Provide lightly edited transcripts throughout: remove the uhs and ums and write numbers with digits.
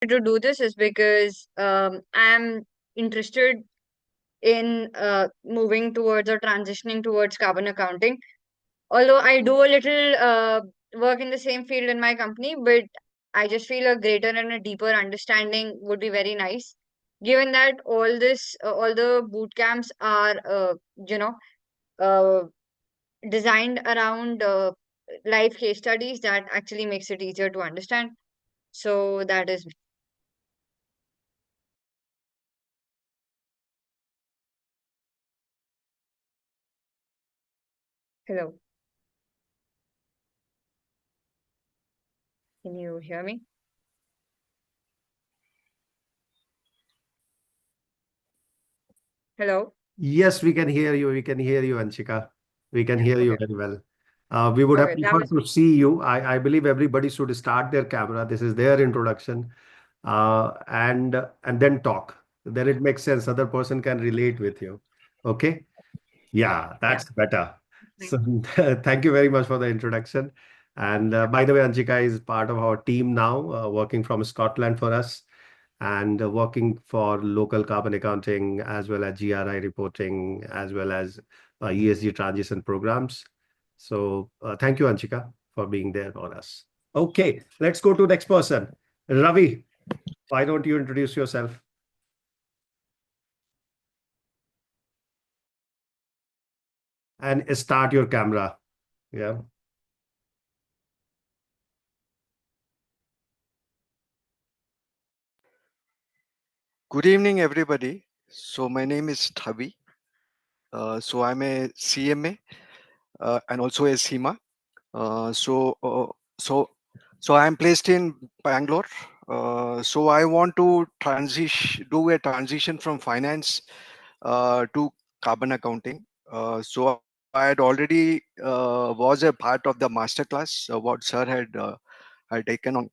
to do this is because I'm interested in moving towards or transitioning towards carbon accounting. Although I do a little work in the same field in my company, but I just feel a greater and a deeper understanding would be very nice. Given that all the boot camps are, uh, designed around live case studies, that actually makes it easier to understand. So that is. Hello. Can you hear me? Hello. Yes, we can hear you. We can hear you, Anshika. We can hear you Okay. very well. We would have Okay. That preferred was. to see you. I believe everybody should start their camera. This is their introduction, and then talk. Then it makes sense. Other person can relate with you. Okay. Yeah, Yeah. that's better. Thank So thank you very much for the introduction. And by the way, Anshika is part of our team now, working from Scotland for us and working for local carbon accounting as well as GRI reporting as well as ESG transition programs. So thank you, Anshika, for being there for us. Okay, let's go to next person. Ravi, why don't you introduce yourself and start your camera? Yeah. Good evening, everybody. So my name is Thavi. So I'm a CMA and also a SEMA. Uh, so uh, so so I'm placed in Bangalore. So I want to do a transition from finance to carbon accounting. So I had already was a part of the masterclass what sir had taken on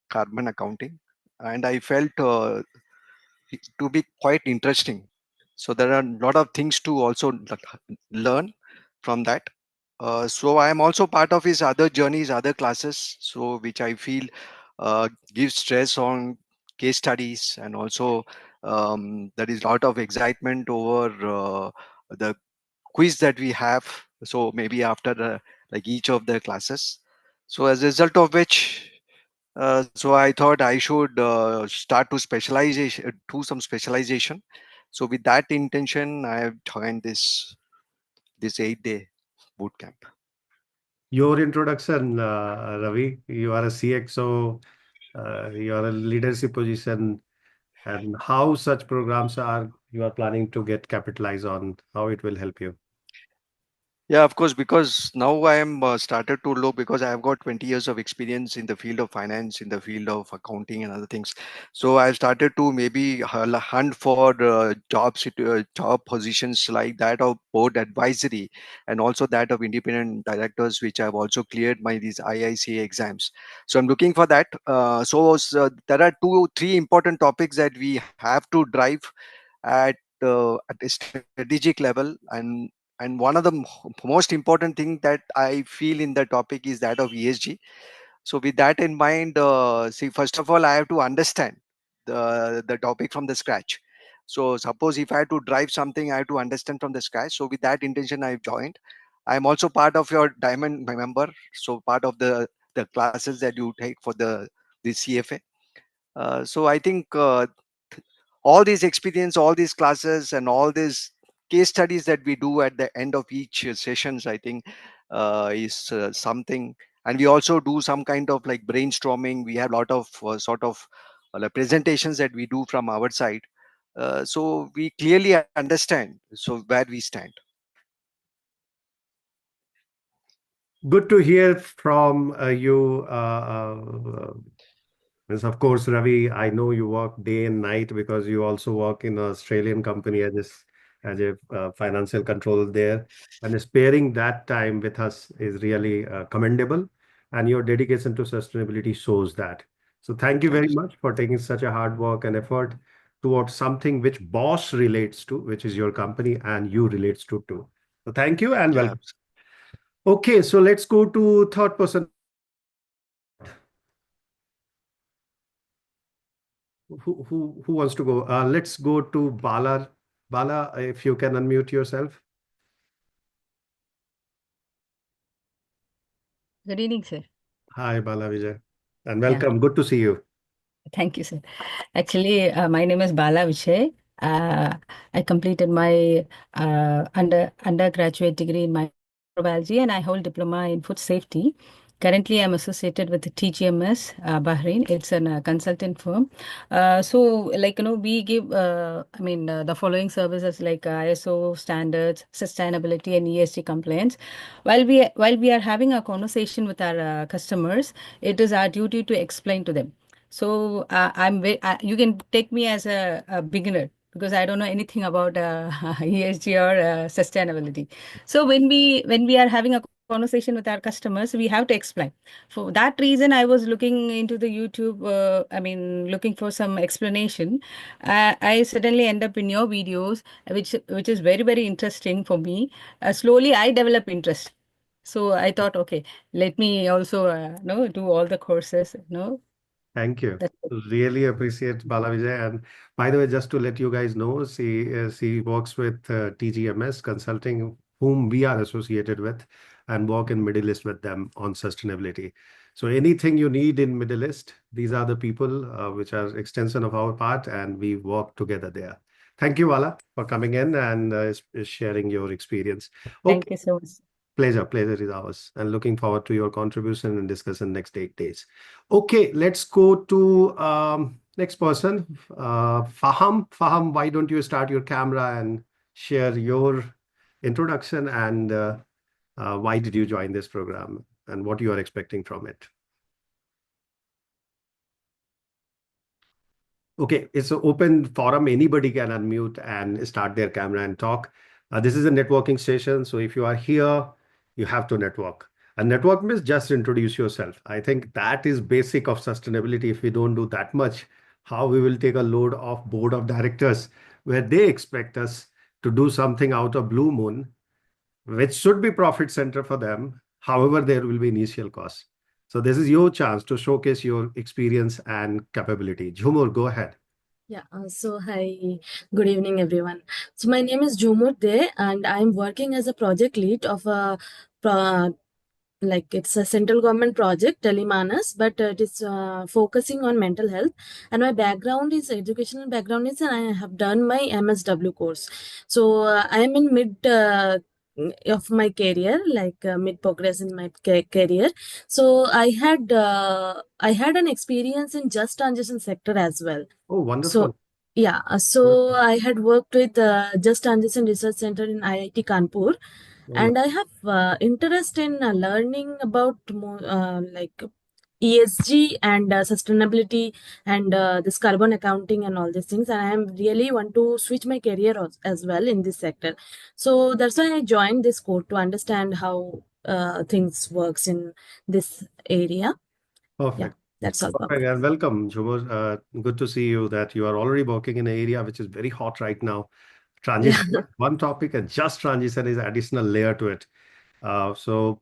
carbon accounting, and I felt to be quite interesting. So there are a lot of things to also learn from that. So I am also part of his other journeys, other classes, so which I feel gives stress on case studies, and also there is a lot of excitement over the quiz that we have. So maybe after like each of the classes. So as a result of which, so I thought I should start to specialization, do some specialization. So with that intention, I have joined this 8 day boot camp. Your introduction, Ravi, you are a CXO, you are a leadership position, and how such programs are you are planning to get capitalize on, how it will help you. Yeah, of course, because now I am started to look, because I have got 20 years of experience in the field of finance, in the field of accounting and other things. So I've started to maybe hunt for job positions like that of board advisory, and also that of independent directors, which I've also cleared my these IICA exams. So I'm looking for that. So there are three important topics that we have to drive at a strategic level, and one of the most important thing that I feel in the topic is that of ESG. So with that in mind, see, first of all, I have to understand the topic from the scratch. So suppose if I have to drive something, I have to understand from the scratch. So with that intention, I've joined. I'm also part of your diamond member, so part of the classes that you take for the CFA. So I think all these experience, all these classes, and all these case studies that we do at the end of each sessions, I think is something. And we also do some kind of like brainstorming. We have a lot of sort of like presentations that we do from our side. So we clearly understand so where we stand. Good to hear from you. Yes, of course, Ravi, I know you work day and night because you also work in an Australian company as a financial control there. And sparing that time with us is really commendable. And your dedication to sustainability shows that. So thank you very Thank you. much for taking such a hard work and effort towards something which boss relates to, which is your company and you relates to too. So thank you and Yeah. welcome. Okay, so let's go to third person. Who wants to go? Let's go to Bala. Bala, if you can unmute yourself. Good evening, sir. Hi, Bala Vijay, and Yeah, welcome. Good to see you. thank you, sir. Actually, my name is Bala Vishay. I completed my undergraduate degree in microbiology, and I hold diploma in food safety. Currently, I'm associated with the TGMS Bahrain. It's a consultant firm. So, like we give, the following services like ISO standards, sustainability, and ESG compliance. While we are having a conversation with our customers, it is our duty to explain to them. So you can take me as a beginner because I don't know anything about ESG or sustainability. So when we are having a conversation with our customers, we have to explain. For that reason, I was looking into the YouTube. Looking for some explanation. I suddenly end up in your videos, which is very very interesting for me. Slowly, I develop interest. So I thought, okay, let me also do all the courses. Thank you. That's it. Really appreciate Bala Vijay. And by the way, just to let you guys know, she works with TGMS Consulting, whom we are associated with, and work in Middle East with them on sustainability. So anything you need in Middle East, these are the people which are extension of our part, and we work together there. Thank you, Bala, for coming in and sharing your experience. Thank Okay. you so much. Pleasure is ours, and looking forward to your contribution and discussion next 8 days. Okay, let's go to next person. Faham. Faham, why don't you start your camera and share your introduction and why did you join this program and what you are expecting from it? Okay, it's an open forum. Anybody can unmute and start their camera and talk. This is a networking session. So if you are here, you have to network. And network means just introduce yourself. I think that is basic of sustainability. If we don't do that much, how we will take a load of board of directors where they expect us to do something out of blue moon, which should be profit center for them. However, there will be initial costs. So this is your chance to showcase your experience and capability. Jhumur, go ahead. Yeah, hi, good evening, everyone. So my name is Jumur De, and I'm working as a project lead of pro like it's a central government project, Telemanas, but it is focusing on mental health. And my background is educational background is, and I have done my MSW course. So I am in mid of my career, like mid progress in my career. So I had an experience in just transition sector as well. Oh, So wonderful. yeah, so I had worked with Just Transition Research Center in IIT Kanpur, Oh, and I have interest in learning about more like ESG and sustainability and this carbon accounting and all these things. And I am really want to switch my career as well in this sector. So that's why I joined this course to understand how things works in this area. Yeah, perfect. that's all from Perfect. me. And welcome, Jhumur. Good to see you that you are already working in an area which is very hot right now. Yeah, Transition is one topic, and just transition is additional layer to it. So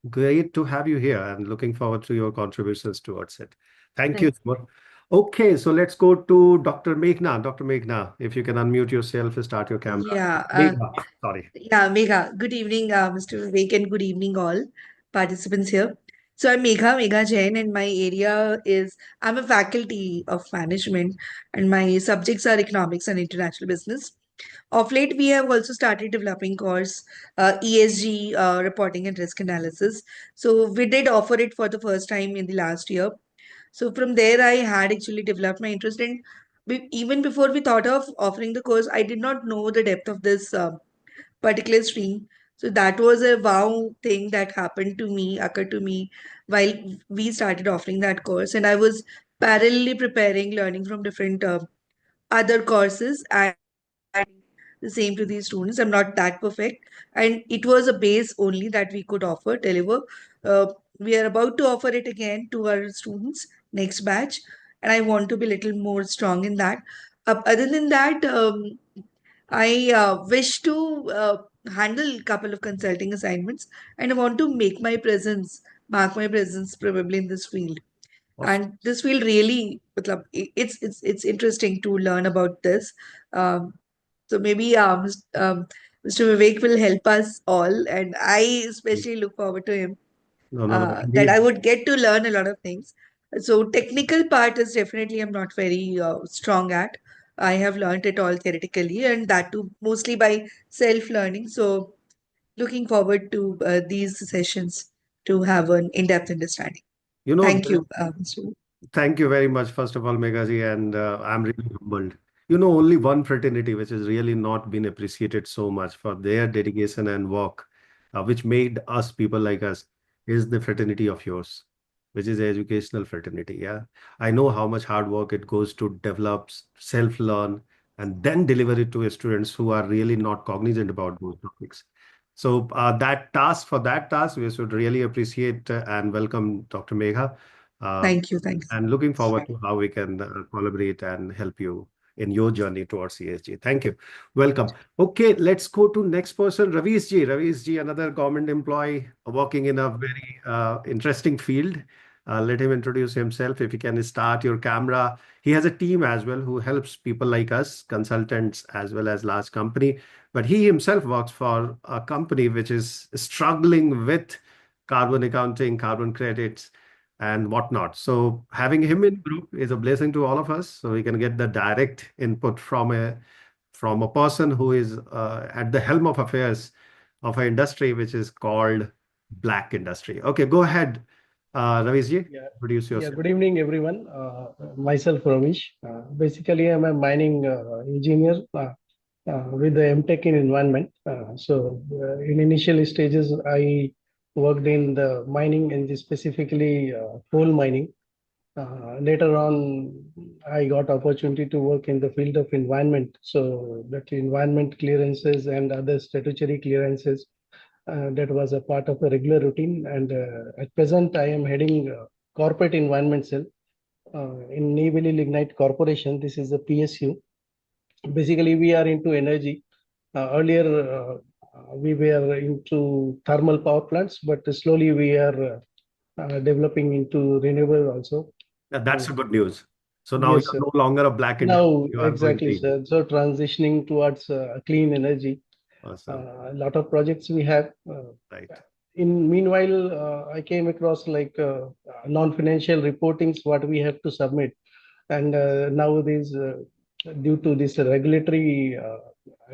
great to have you here and looking forward to your contributions towards it. Thank you, thanks. Jhumur. Okay, so let's go to Dr. Meghna. Dr. Meghna, if you can unmute yourself and start your camera. Yeah, Meghna, sorry. yeah, Megha. Good evening, Mr. Vivek, and good evening, all participants here. So I'm Megha Jain, and my area is I'm a faculty of management, and my subjects are economics and international business. Of late, we have also started developing course ESG reporting and risk analysis. So we did offer it for the first time in the last year. So from there, I had actually developed my interest in. Even before we thought of offering the course, I did not know the depth of this particular stream. So that was a wow thing that happened to me, occurred to me while we started offering that course. And I was parallelly preparing, learning from different other courses and the same to these students. I'm not that perfect. And it was a base only that we could offer, deliver. We are about to offer it again to our students next batch. And I want to be a little more strong in that. Other than that, I wish to handle a couple of consulting assignments and I want to mark my presence probably in this field. Awesome. And this field really, it's interesting to learn about this. So maybe Mr. Vivek will help us all, and I especially look forward to him, No, no, no. that I Indeed. would get to learn a lot of things. So technical part is definitely I'm not very strong at. I have learned it all theoretically, and that too mostly by self-learning. So looking forward to these sessions to have an in-depth understanding. You know, Thank you, Mr. thank you very much, first of all, Meghaji, and I'm really humbled. You know, only one fraternity which has really not been appreciated so much for their dedication and work, which made us people like us, is the fraternity of yours, which is the educational fraternity. Yeah, I know how much hard work it goes to develop, self-learn, and then deliver it to students who are really not cognizant about those topics. So for that task, we should really appreciate and welcome Dr. Megha. Uh, Thank you. Thanks. and looking forward to how we can collaborate and help you in your journey towards ESG. Thank you. Welcome. Okay, let's go to next person, Ravish ji. Ravish ji, another government employee working in a very interesting field. Let him introduce himself. If you can start your camera. He has a team as well who helps people like us, consultants as well as large company. But he himself works for a company which is struggling with carbon accounting, carbon credits, and whatnot. So having him in group is a blessing to all of us. So we can get the direct input from a person who is at the helm of affairs of an industry which is called black industry. Okay, go ahead, Ravish ji. Yeah, Introduce yourself. good evening, everyone. Myself, Ravish. Basically, I'm a mining engineer with the MTech in environment. In initial stages, I worked in the mining and specifically coal mining. Later on, I got opportunity to work in the field of environment. So that environment clearances and other statutory clearances, that was a part of a regular routine. And at present, I am heading corporate environment cell in Neyveli Lignite Corporation. This is a PSU. Basically, we are into energy. Earlier, we were into thermal power plants, but slowly we are developing into renewable also. That's a good news. So now Yes, you're sir. no longer a black industry. Now, You are going exactly, green. sir. So transitioning towards clean energy. Awesome. A lot of projects we have. Right. In meanwhile, I came across like non-financial reportings what we have to submit, and nowadays, due to this regulatory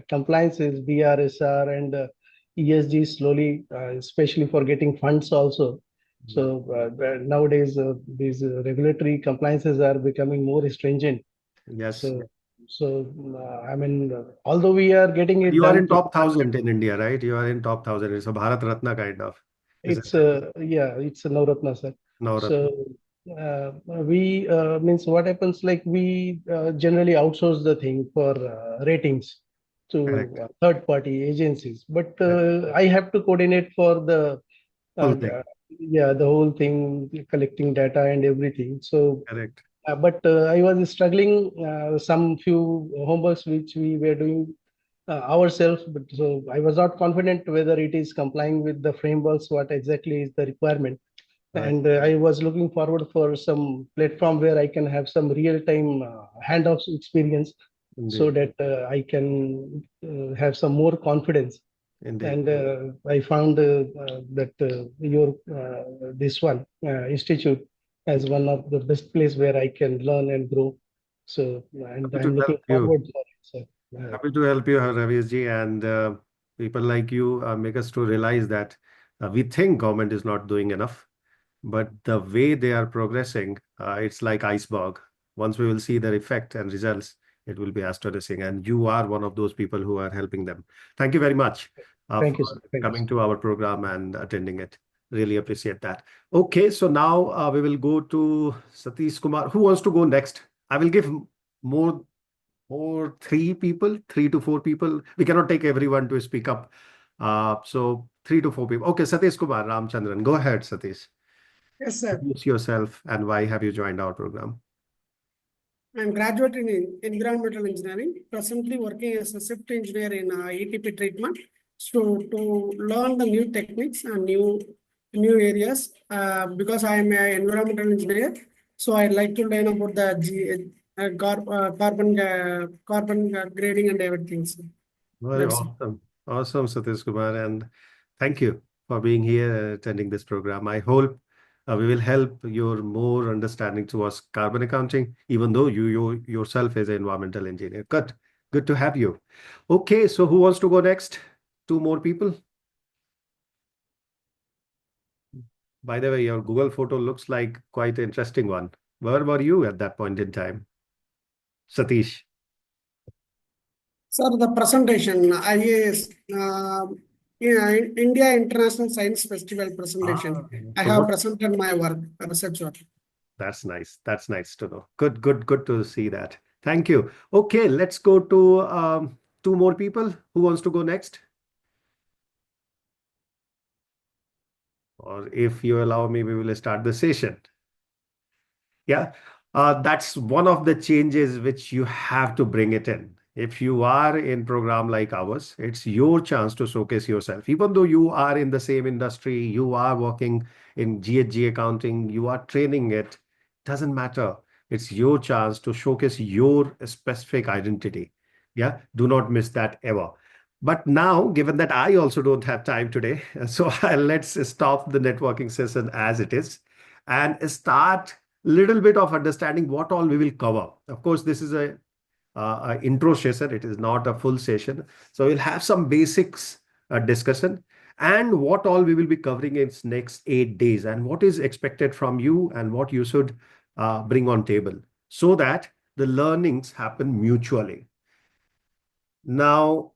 compliances, BRSR and ESG slowly, especially for getting funds also. So nowadays, these regulatory compliances are becoming more stringent. Yes. I mean, although we are getting it You are done in top 1,000 in India, right? You are in top 1,000. It's a Bharat Ratna kind of. Isn't it's it? yeah, it's a Navratna, sir. Navratna. So we means what happens, like we generally outsource the thing for ratings to Correct. third party agencies, but Correct. I have to coordinate for the Full thing. yeah, the whole thing, collecting data and everything. So Correct. but I was struggling some few homeworks which we were doing ourselves, but so I was not confident whether it is complying with the frameworks, what exactly is the requirement. Right. And I was looking forward for some platform where I can have some real-time hands-on experience, so Indeed. that I can have some more confidence. Indeed. And I found that your this one institute as one of the best place where I can learn and grow. So, and Happy to I'm looking help you. forward for it, sir. Happy to help you, Ravish ji, and people like you make us to realize that we think government is not doing enough, but the way they are progressing, it's like iceberg. Once we will see their effect and results, it will be astonishing. And you are one of those people who are helping them. Thank you very much Thank for you, sir. Thank you, coming sir. to our program and attending it. Really appreciate that. Okay, so now we will go to Satish Kumar. Who wants to go next? I will give more or three to four people. We cannot take everyone to speak up. So 3 to 4 people. Okay, Satish Kumar Ramchandran. Go ahead, Satish. Yes, sir. Introduce yourself and why have you joined our program? I'm graduate in environmental engineering, presently working as a shift engineer in ETP treatment. So to learn the new techniques and new areas, because I am an environmental engineer, So I'd like to learn about the carbon grading and everything. So Very that's it. awesome. Awesome, Satish Kumar. And thank you for being here and attending this program. I hope we will help your more understanding towards carbon accounting, even though you yourself is an environmental engineer. Good. Good to have you. Okay, so who wants to go next? Two more people. By the way, your Google photo looks like quite an interesting one. Where were you at that point in time? Satish. Sir, the presentation, IAS, yeah, India International Science Festival Ah, presentation. I so have what? presented my work, research work. That's nice. That's nice to know. Good, good, good to see that. Thank you. Okay, let's go to two more people. Who wants to go next? Or if you allow me, we will start the session. Yeah, that's one of the changes which you have to bring it in. If you are in program like ours, it's your chance to showcase yourself. Even though you are in the same industry, you are working in GHG accounting, you are training it, doesn't matter. It's your chance to showcase your specific identity. Yeah, do not miss that ever. But now, given that I also don't have time today, so let's stop the networking session as it is and start little bit of understanding what all we will cover. Of course, this is a intro session. It is not a full session. So we'll have some basics discussion and what all we will be covering in next 8 days and what is expected from you and what you should bring on table so that the learnings happen mutually. Now,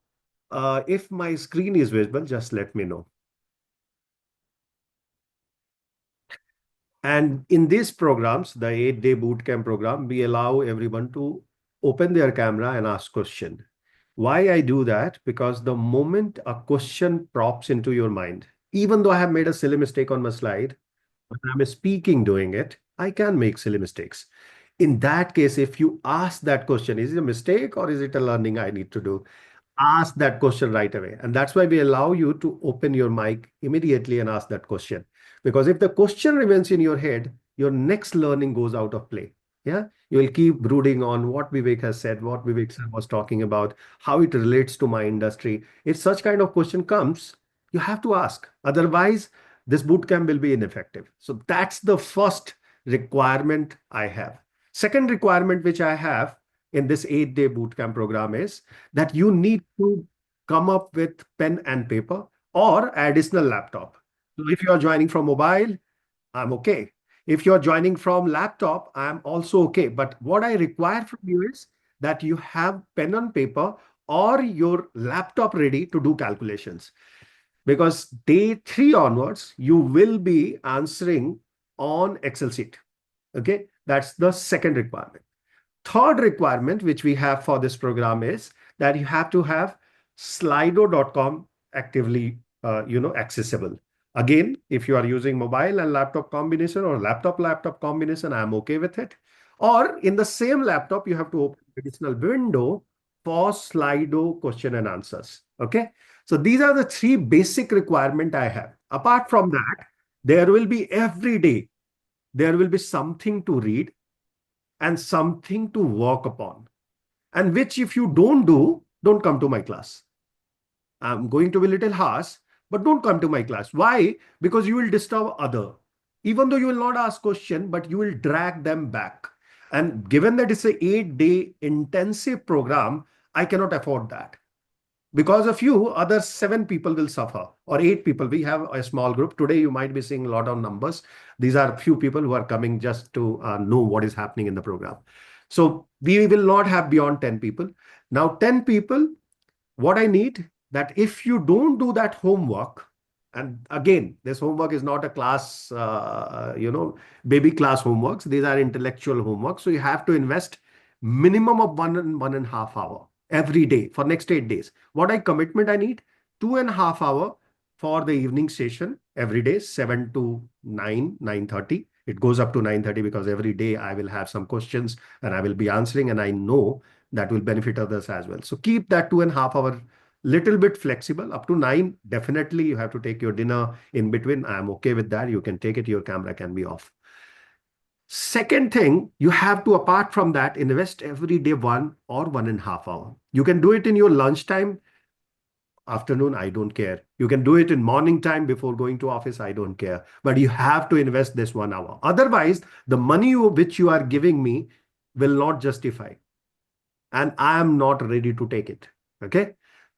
if my screen is visible, just let me know. And in these programs, the 8-day bootcamp program, we allow everyone to open their camera and ask question. Why I do that? Because the moment a question props into your mind, even though I have made a silly mistake on my slide, when I'm speaking doing it, I can make silly mistakes. In that case, if you ask that question, is it a mistake or is it a learning I need to do? Ask that question right away. And that's why we allow you to open your mic immediately and ask that question. Because if the question remains in your head, your next learning goes out of play. Yeah, you will keep brooding on what Vivek has said, what Vivek sir was talking about, how it relates to my industry. If such kind of question comes, you have to ask. Otherwise, this bootcamp will be ineffective. So that's the first requirement I have. Second requirement which I have in this 8-day bootcamp program is that you need to come up with pen and paper or additional laptop. So if you are joining from mobile, I'm okay. If you're joining from laptop, I'm also okay. But what I require from you is that you have pen on paper or your laptop ready to do calculations. Because day 3 onwards, you will be answering on Excel sheet. Okay, that's the second requirement. Third requirement, which we have for this program is that you have to have slido.com actively, accessible. Again, if you are using mobile and laptop combination or laptop combination, I'm okay with it. Or in the same laptop, you have to open additional window for Slido question and answers. Okay. So these are the three basic requirement I have. Apart from that, there will be every day, there will be something to read and something to work upon. And which if you don't do, don't come to my class. I'm going to be a little harsh, but don't come to my class. Why? Because you will disturb other. Even though you will not ask question, but you will drag them back. And given that it's a 8-day intensive program, I cannot afford that. Because of you, other 7 people will suffer or 8 people. We have a small group. Today, you might be seeing a lot of numbers. These are few people who are coming just to know what is happening in the program. So we will not have beyond 10 people. Now, 10 people, what I need that if you don't do that homework, and again, this homework is not a class, baby class homeworks. These are intellectual homework. So you have to invest minimum of 1.5 hour every day for next 8 days. What commitment I need? 2.5 hour for the evening session every day, 7 to 9, 9:30. It goes up to 9:30 because every day I will have some questions and I will be answering, and I know that will benefit others as well. So keep that 2.5 hour little bit flexible. Up to 9, definitely you have to take your dinner in between. I'm okay with that. You can take it, your camera can be off. Second thing, you have to, apart from that, invest every day 1 or 1.5 hours. You can do it in your lunchtime, afternoon, I don't care. You can do it in morning time before going to office, I don't care. But you have to invest this 1 hour. Otherwise, the money which you are giving me will not justify. And I am not ready to take it. Okay.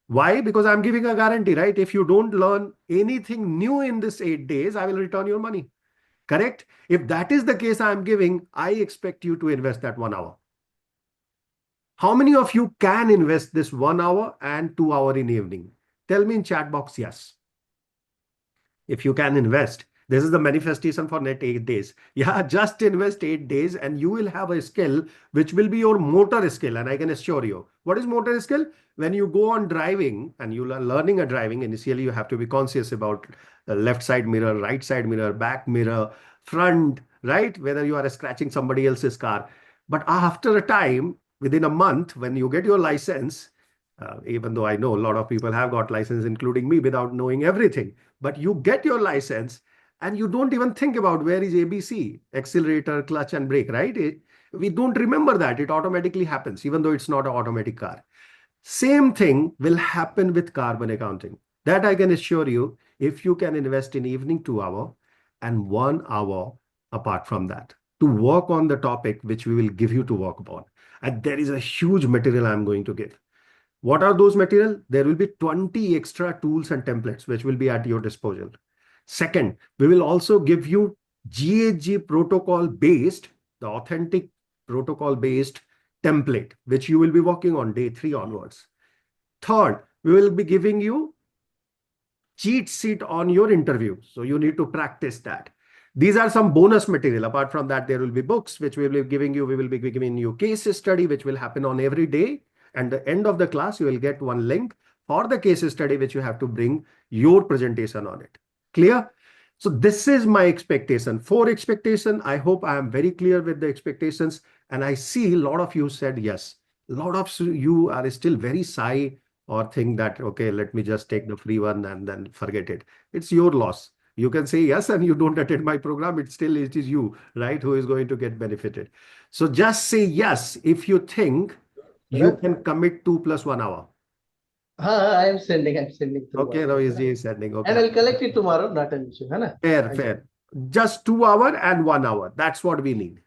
Why? Because I'm giving a guarantee, right? If you don't learn anything new in this 8 days, I will return your money. Correct? If that is the case I'm giving, I expect you to invest that 1 hour. How many of you can invest this 1 hour and 2 hour in evening? Tell me in chat box, yes. If you can invest, this is the manifestation for net 8 days. Yeah, just invest 8 days and you will have a skill which will be your motor skill. And I can assure you, what is motor skill? When you go on driving and you are learning a driving, initially you have to be conscious about the left side mirror, right side mirror, back mirror, front, right? Whether you are scratching somebody else's car. But after a time, within a month, when you get your license, even though I know a lot of people have got license, including me, without knowing everything, but you get your license and you don't even think about where is ABC, accelerator, clutch and brake, right? We don't remember that. It automatically happens, even though it's not an automatic car. Same thing will happen with carbon accounting. That I can assure you, if you can invest in evening 2 hour and 1 hour apart from that to work on the topic which we will give you to work upon. And there is a huge material I'm going to give. What are those material? There will be 20 extra tools and templates which will be at your disposal. Second, we will also give you GHG protocol based, the authentic protocol based template, which you will be working on day 3 onwards. Third, we will be giving you cheat sheet on your interview. So you need to practice that. These are some bonus material. Apart from that, there will be books which we will be giving you. We will be giving you case study, which will happen on every day. And the end of the class, you will get one link for the case study, which you have to bring your presentation on it. Clear? So this is my expectation. For expectation, I hope I am very clear with the expectations. And I see a lot of you said yes. A lot of you are still very shy or think that, okay, let me just take the free one and then forget it. It's your loss. You can say yes and you don't attend my program. It is you, right, who is going to get benefited. So just say yes if you think you can commit 2 + 1 hour. I'm sending through. Okay, Ravish ji is sending. Okay. And I'll collect it tomorrow, not an issue. Fair. Just 2 hour and 1 hour. That's what we need.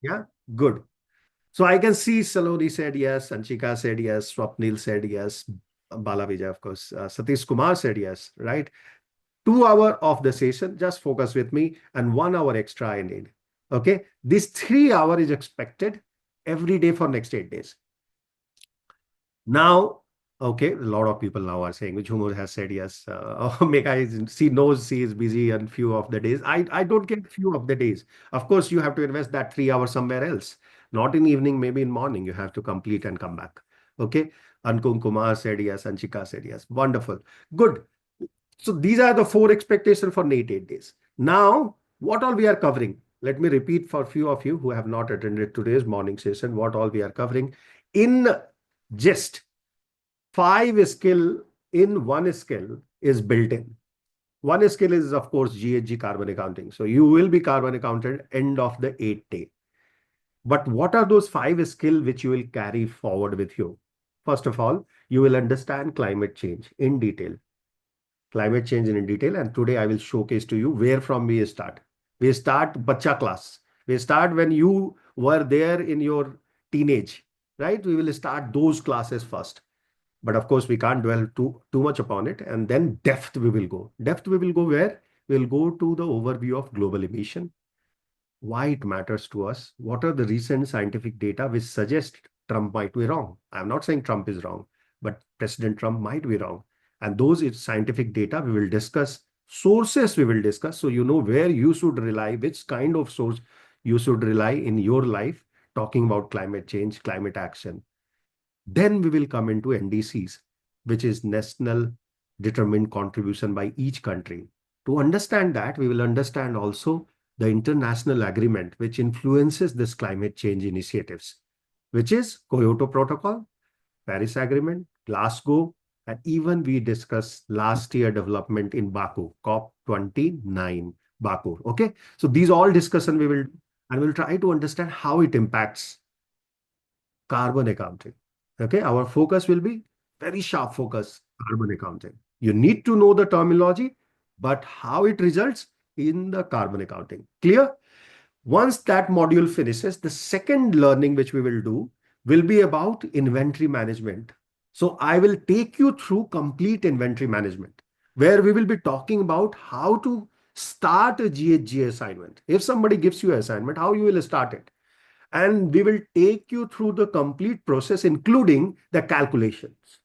Yeah, good. So I can see Saloni said yes, Anshika said yes, Swapnil said yes, Bala Vijay, of course, Satish Kumar said yes, right? 2 hour of the session, just focus with me, and 1 hour extra I need. Okay, this 3 hour is expected every day for next 8 days. Now, okay, a lot of people now are saying, which Humor has said yes. She knows she is busy on few of the days. I don't get few of the days. Of course, you have to invest that 3 hours somewhere else. Not in evening, maybe in morning. You have to complete and come back. Okay. Ankum Kumar said yes. Anshika said yes. Wonderful. Good. So these are the 4 expectations for 8 days. Now, what all we are covering? Let me repeat for a few of you who have not attended today's morning session, what all we are covering. In just 5 skill in 1 skill is built in. 1 skill is, of course, GHG carbon accounting. So you will be carbon accounted end of the 8th day. But what are those 5 skills which you will carry forward with you? First of all, you will understand climate change in detail. Climate change in detail. And today I will showcase to you where from we start. We start bacha class. We start when you were there in your teenage, right? We will start those classes first. But of course, we can't dwell too much upon it. And then depth we will go. Depth we will go where? We'll go to the overview of global emission, why it matters to us, what are the recent scientific data which suggest Trump might be wrong. I'm not saying Trump is wrong, but President Trump might be wrong. And those scientific data we will discuss, sources we will discuss, so you know where you should rely, which kind of source you should rely in your life, talking about climate change, climate action. Then we will come into NDCs, which is national determined contribution by each country. To understand that, we will understand also the international agreement which influences this climate change initiatives, which is Kyoto Protocol, Paris Agreement, Glasgow, and even we discussed last year development in Baku, COP29. Bakur. Okay. So these all discussion we will, and we'll try to understand how it impacts carbon accounting. Okay. Our focus will be very sharp focus, carbon accounting. You need to know the terminology, but how it results in the carbon accounting. Clear? Once that module finishes, the second learning which we will do will be about inventory management. So I will take you through complete inventory management, where we will be talking about how to start a GHG assignment. If somebody gives you an assignment, how you will start it. And we will take you through the complete process, including the calculations.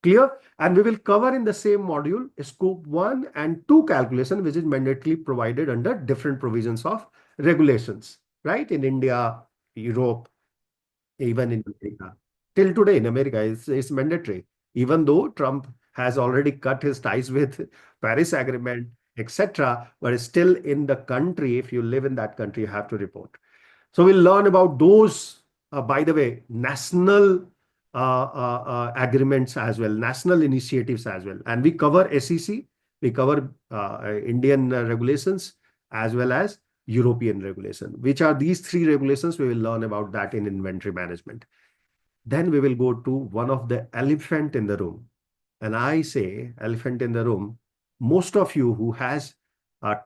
Clear? And we will cover in the same module scope 1 and 2 calculation, which is mandatorily provided under different provisions of regulations, right? In India, Europe, even in America. Till today in America, it's mandatory. Even though Trump has already cut his ties with Paris Agreement, etc., but still in the country, if you live in that country, you have to report. So we'll learn about those, by the way, national agreements as well, national initiatives as well. And we cover SEC, we cover Indian regulations as well as European regulation. Which are these three regulations? We will learn about that in inventory management. Then we will go to one of the elephant in the room. And I say elephant in the room, most of you who has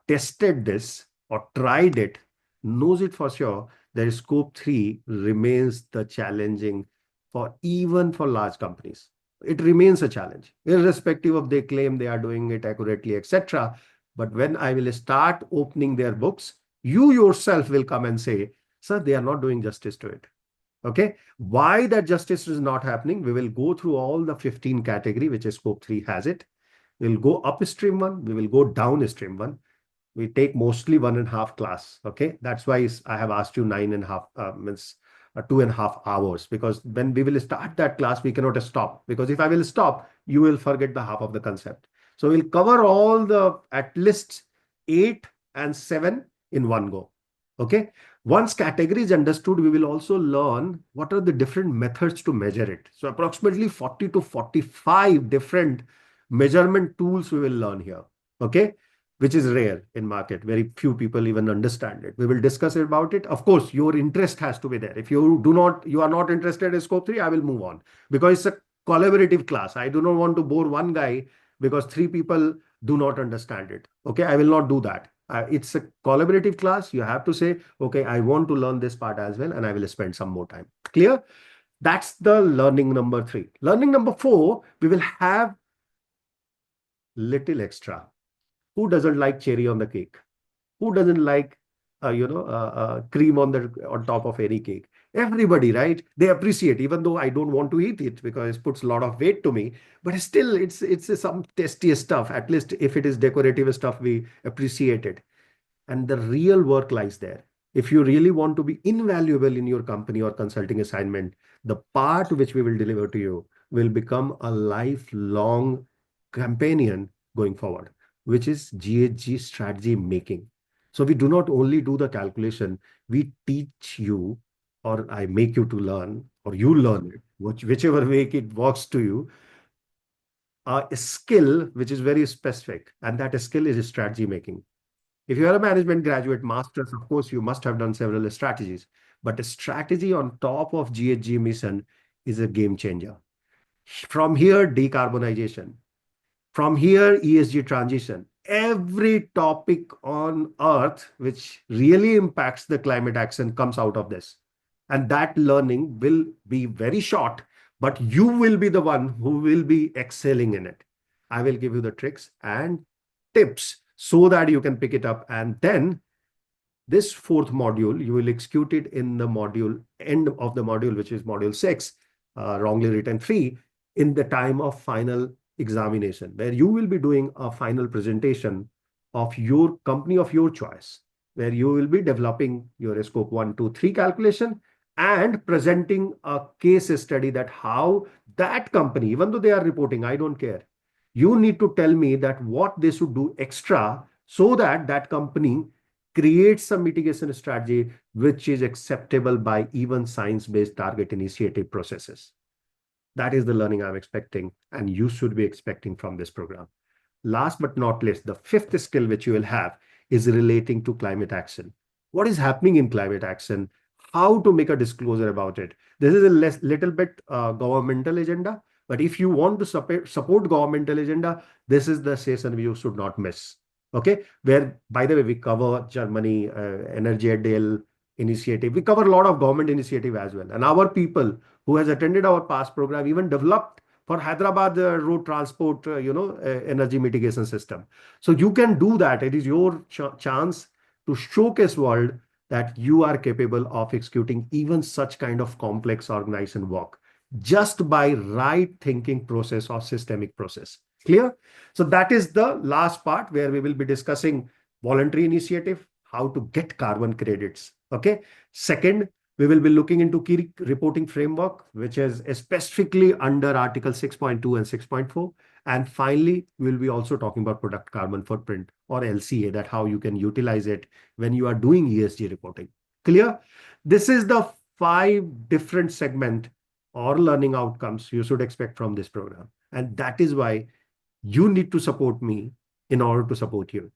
tested this or tried it knows it for sure that scope 3 remains the challenging for even for large companies. It remains a challenge, irrespective of they claim they are doing it accurately, etc. But when I will start opening their books, you yourself will come and say, sir, they are not doing justice to it. Okay. Why that justice is not happening? We will go through all the 15 category, which is scope 3 has it. We'll go upstream one. We will go downstream one. We take mostly 1.5 class. Okay. That's why I have asked you 9.5 means 2.5 hours, because when we will start that class, we cannot stop, because if I will stop, you will forget the half of the concept. So we'll cover all the at least 8 and 7 in one go. Okay. Once category is understood, we will also learn what are the different methods to measure it. So approximately 40 to 45 different measurement tools we will learn here. Okay. Which is rare in market. Very few people even understand it. We will discuss about it. Of course, your interest has to be there. If you are not interested in scope 3, I will move on, because it's a collaborative class. I do not want to bore one guy because 3 people do not understand it. Okay. I will not do that. It's a collaborative class. You have to say, okay, I want to learn this part as well, and I will spend some more time. Clear? That's the learning number 3. Learning number 4, we will have little extra. Who doesn't like cherry on the cake? Who doesn't like, cream on top of any cake? Everybody, right? They appreciate, even though I don't want to eat it because it puts a lot of weight to me. But still, it's some tasty stuff. At least if it is decorative stuff, we appreciate it. And the real work lies there. If you really want to be invaluable in your company or consulting assignment, the part which we will deliver to you will become a lifelong companion going forward, which is GHG strategy making. So we do not only do the calculation, we teach you, or I make you to learn, or you learn it, whichever way it works to you, a skill which is very specific. And that skill is strategy making. If you are a management graduate master's, of course, you must have done several strategies. But a strategy on top of GHG emission is a game changer. From here, decarbonization. From here, ESG transition. Every topic on earth which really impacts the climate action comes out of this. And that learning will be very short, but you will be the one who will be excelling in it. I will give you the tricks and tips so that you can pick it up. And then this 4th module, you will execute it in the module end of the module, which is module 6, wrongly written 3, in the time of final examination, where you will be doing a final presentation of your company of your choice, where you will be developing your scope 1, 2, 3 calculation and presenting a case study that how that company, even though they are reporting, I don't care. You need to tell me that what they should do extra so that that company creates a mitigation strategy which is acceptable by even science-based target initiative processes. That is the learning I'm expecting, and you should be expecting from this program. Last but not least, the 5th skill which you will have is relating to climate action. What is happening in climate action? How to make a disclosure about it? This is a little bit governmental agenda, but if you want to support governmental agenda, this is the session you should not miss. Okay, where by the way we cover Germany Energy Dale initiative. We cover a lot of government initiative as well, and our people who has attended our past program even developed for Hyderabad road transport, energy mitigation system. So you can do that. It is your chance to showcase world that you are capable of executing even such kind of complex organization work just by right thinking process or systemic process. Clear? So that is the last part where we will be discussing voluntary initiative, how to get carbon credits. Okay. Second, we will be looking into key reporting framework, which is specifically under Article 6.2 and 6.4. And finally, we'll be also talking about product carbon footprint or LCA, that how you can utilize it when you are doing ESG reporting. Clear? This is the 5 different segment or learning outcomes you should expect from this program. And that is why you need to support me in order to support you,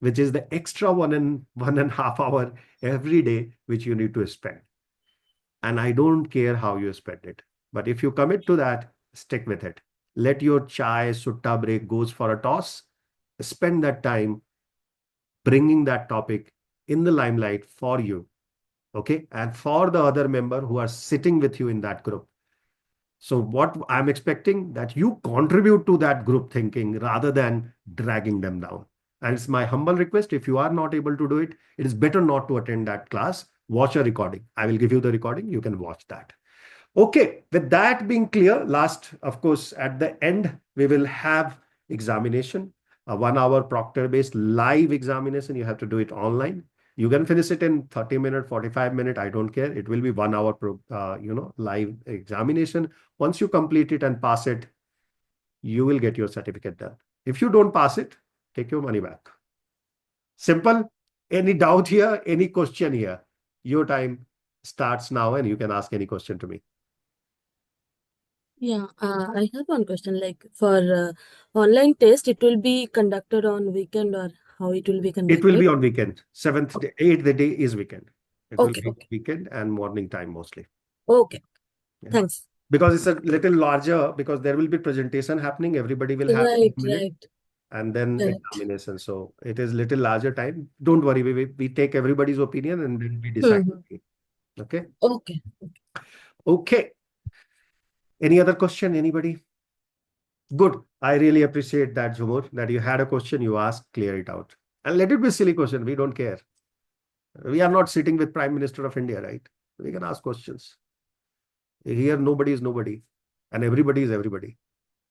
which is the extra 1.5 hour every day, which you need to spend. And I don't care how you spend it, but if you commit to that, stick with it. Let your chai sutta break goes for a toss. Spend that time bringing that topic in the limelight for you. Okay. And for the other member who are sitting with you in that group. So what I'm expecting that you contribute to that group thinking rather than dragging them down. And it's my humble request. If you are not able to do it, it is better not to attend that class. Watch a recording. I will give you the recording. You can watch that. Okay. With that being clear, last, of course, at the end, we will have examination, a 1 hour proctor based live examination. You have to do it online. You can finish it in 30 minutes, 45 minutes. I don't care. It will be 1 hour, live examination. Once you complete it and pass it, you will get your certificate done. If you don't pass it, take your money back. Simple. Any doubt here? Any question here? Your time starts now and you can ask any question to me. Yeah, I have one question. Like for online test, it will be conducted on weekend or how it will be It will be conducted? on weekend. 7th day, 8th day is weekend. It will Okay, be okay, weekend and morning time mostly. okay. Yeah. Thanks. Because it's a little larger, because there will be presentation happening. Everybody will have Right, 10 minutes right, and then correct. examination. So it is little larger time. Don't worry. We take everybody's opinion and then we decide. Mm-hmm. Okay. Okay. Okay. Any other question? Anybody? Good. I really appreciate that, Jumur, that you had a question, you asked, clear it out. And let it be a silly question. We don't care. We are not sitting with Prime Minister of India, right? We can ask questions. Here, nobody is nobody, and everybody is everybody.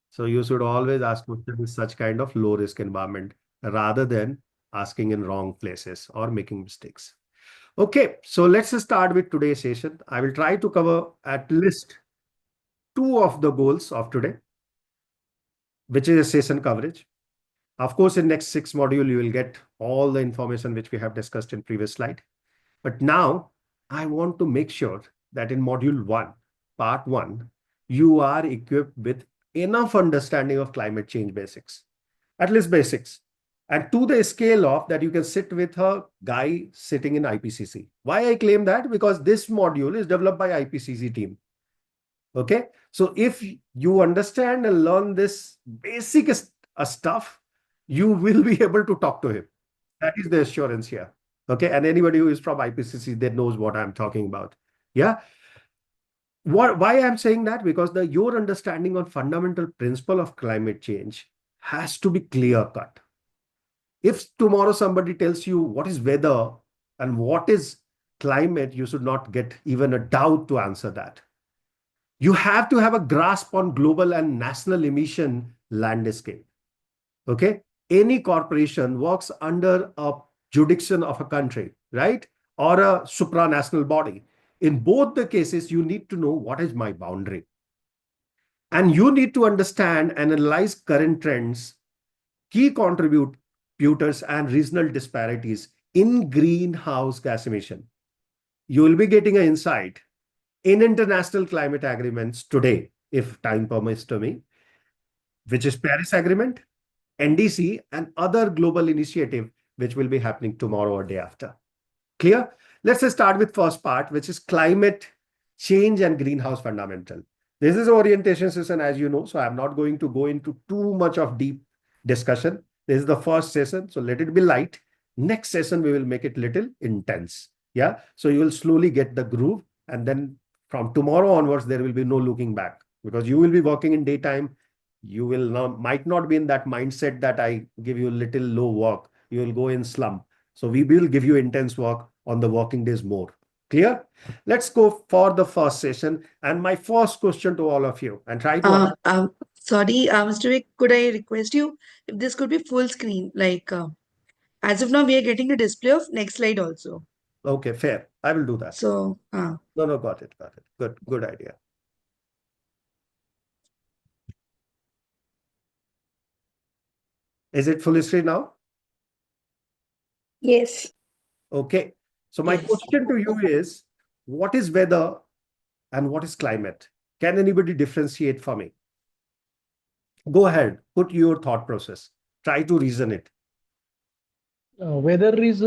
So you should always ask questions in such kind of low risk environment rather than asking in wrong places or making mistakes. Okay, so let's start with today's session. I will try to cover at least 2 of the goals of today, which is a session coverage. Of course, in next 6 module, you will get all the information which we have discussed in previous slide. But now I want to make sure that in module 1, part 1, you are equipped with enough understanding of climate change basics, at least basics. And to the scale of that, you can sit with a guy sitting in IPCC. Why I claim that? Because this module is developed by IPCC team. Okay. So if you understand and learn this basic stuff, you will be able to talk to him. That is the assurance here. Okay. And anybody who is from IPCC, they knows what I'm talking about. Yeah. Why I'm saying that? Because your understanding on fundamental principle of climate change has to be clear cut. If tomorrow somebody tells you what is weather and what is climate, you should not get even a doubt to answer that. You have to have a grasp on global and national emission landscape. Okay. Any corporation works under a jurisdiction of a country, right? Or a supranational body. In both the cases, you need to know what is my boundary. And you need to understand and analyze current trends, key contributors, and regional disparities in greenhouse gas emission. You will be getting an insight in international climate agreements today, if time permits to me, which is Paris Agreement, NDC, and other global initiative which will be happening tomorrow or day after. Clear? Let's just start with first part, which is climate change and greenhouse fundamental. This is orientation session, as you know, so I'm not going to go into too much of deep discussion. This is the first session, so let it be light. Next session, we will make it little intense. Yeah, so you will slowly get the groove, and then from tomorrow onwards, there will be no looking back because you will be working in daytime. You will not, might not be in that mindset that I give you a little low work. You will go in slump. So we will give you intense work on the working days more. Clear? Let's go for the first session. And my first question to all of you, and try to Sorry, Mr. Vic, could I request you if this could be full screen? Like, as of now, we are getting the display of next slide also. okay, fair. I will do that. So, No, got it, got it. Good idea. Is it full screen now? Yes. Okay. So my yes. question to you is, what is weather and what is climate? Can anybody differentiate for me? Go ahead, put your thought process. Try to reason it. Weather is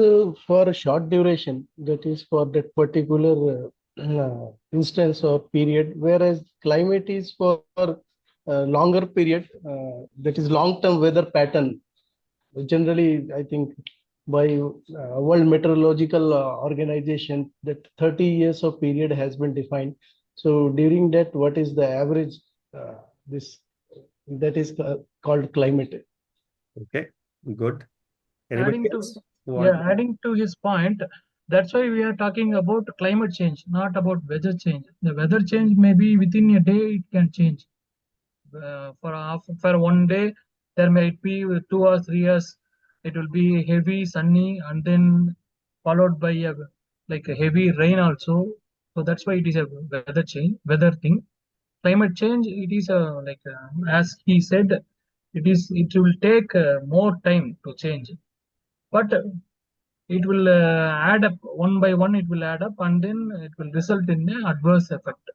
for a short duration, that is for that particular instance or period, whereas climate is for longer period, that is long-term weather pattern. Generally, I think by World Meteorological Organization, that 30 years of period has been defined. So during that, what is the average? This that is called climate. Okay, good. Adding Anybody to else? adding to his point, that's why we are talking about climate change, not about weather change. The weather change may be within a day it can change. For one day, there might be 2 or 3 years. It will be heavy sunny and then followed by a heavy rain also. So that's why it is a weather thing. Climate change, it is as he said, it will take more time to change, but it will add up one by one. It will add up and then it will result in an adverse effect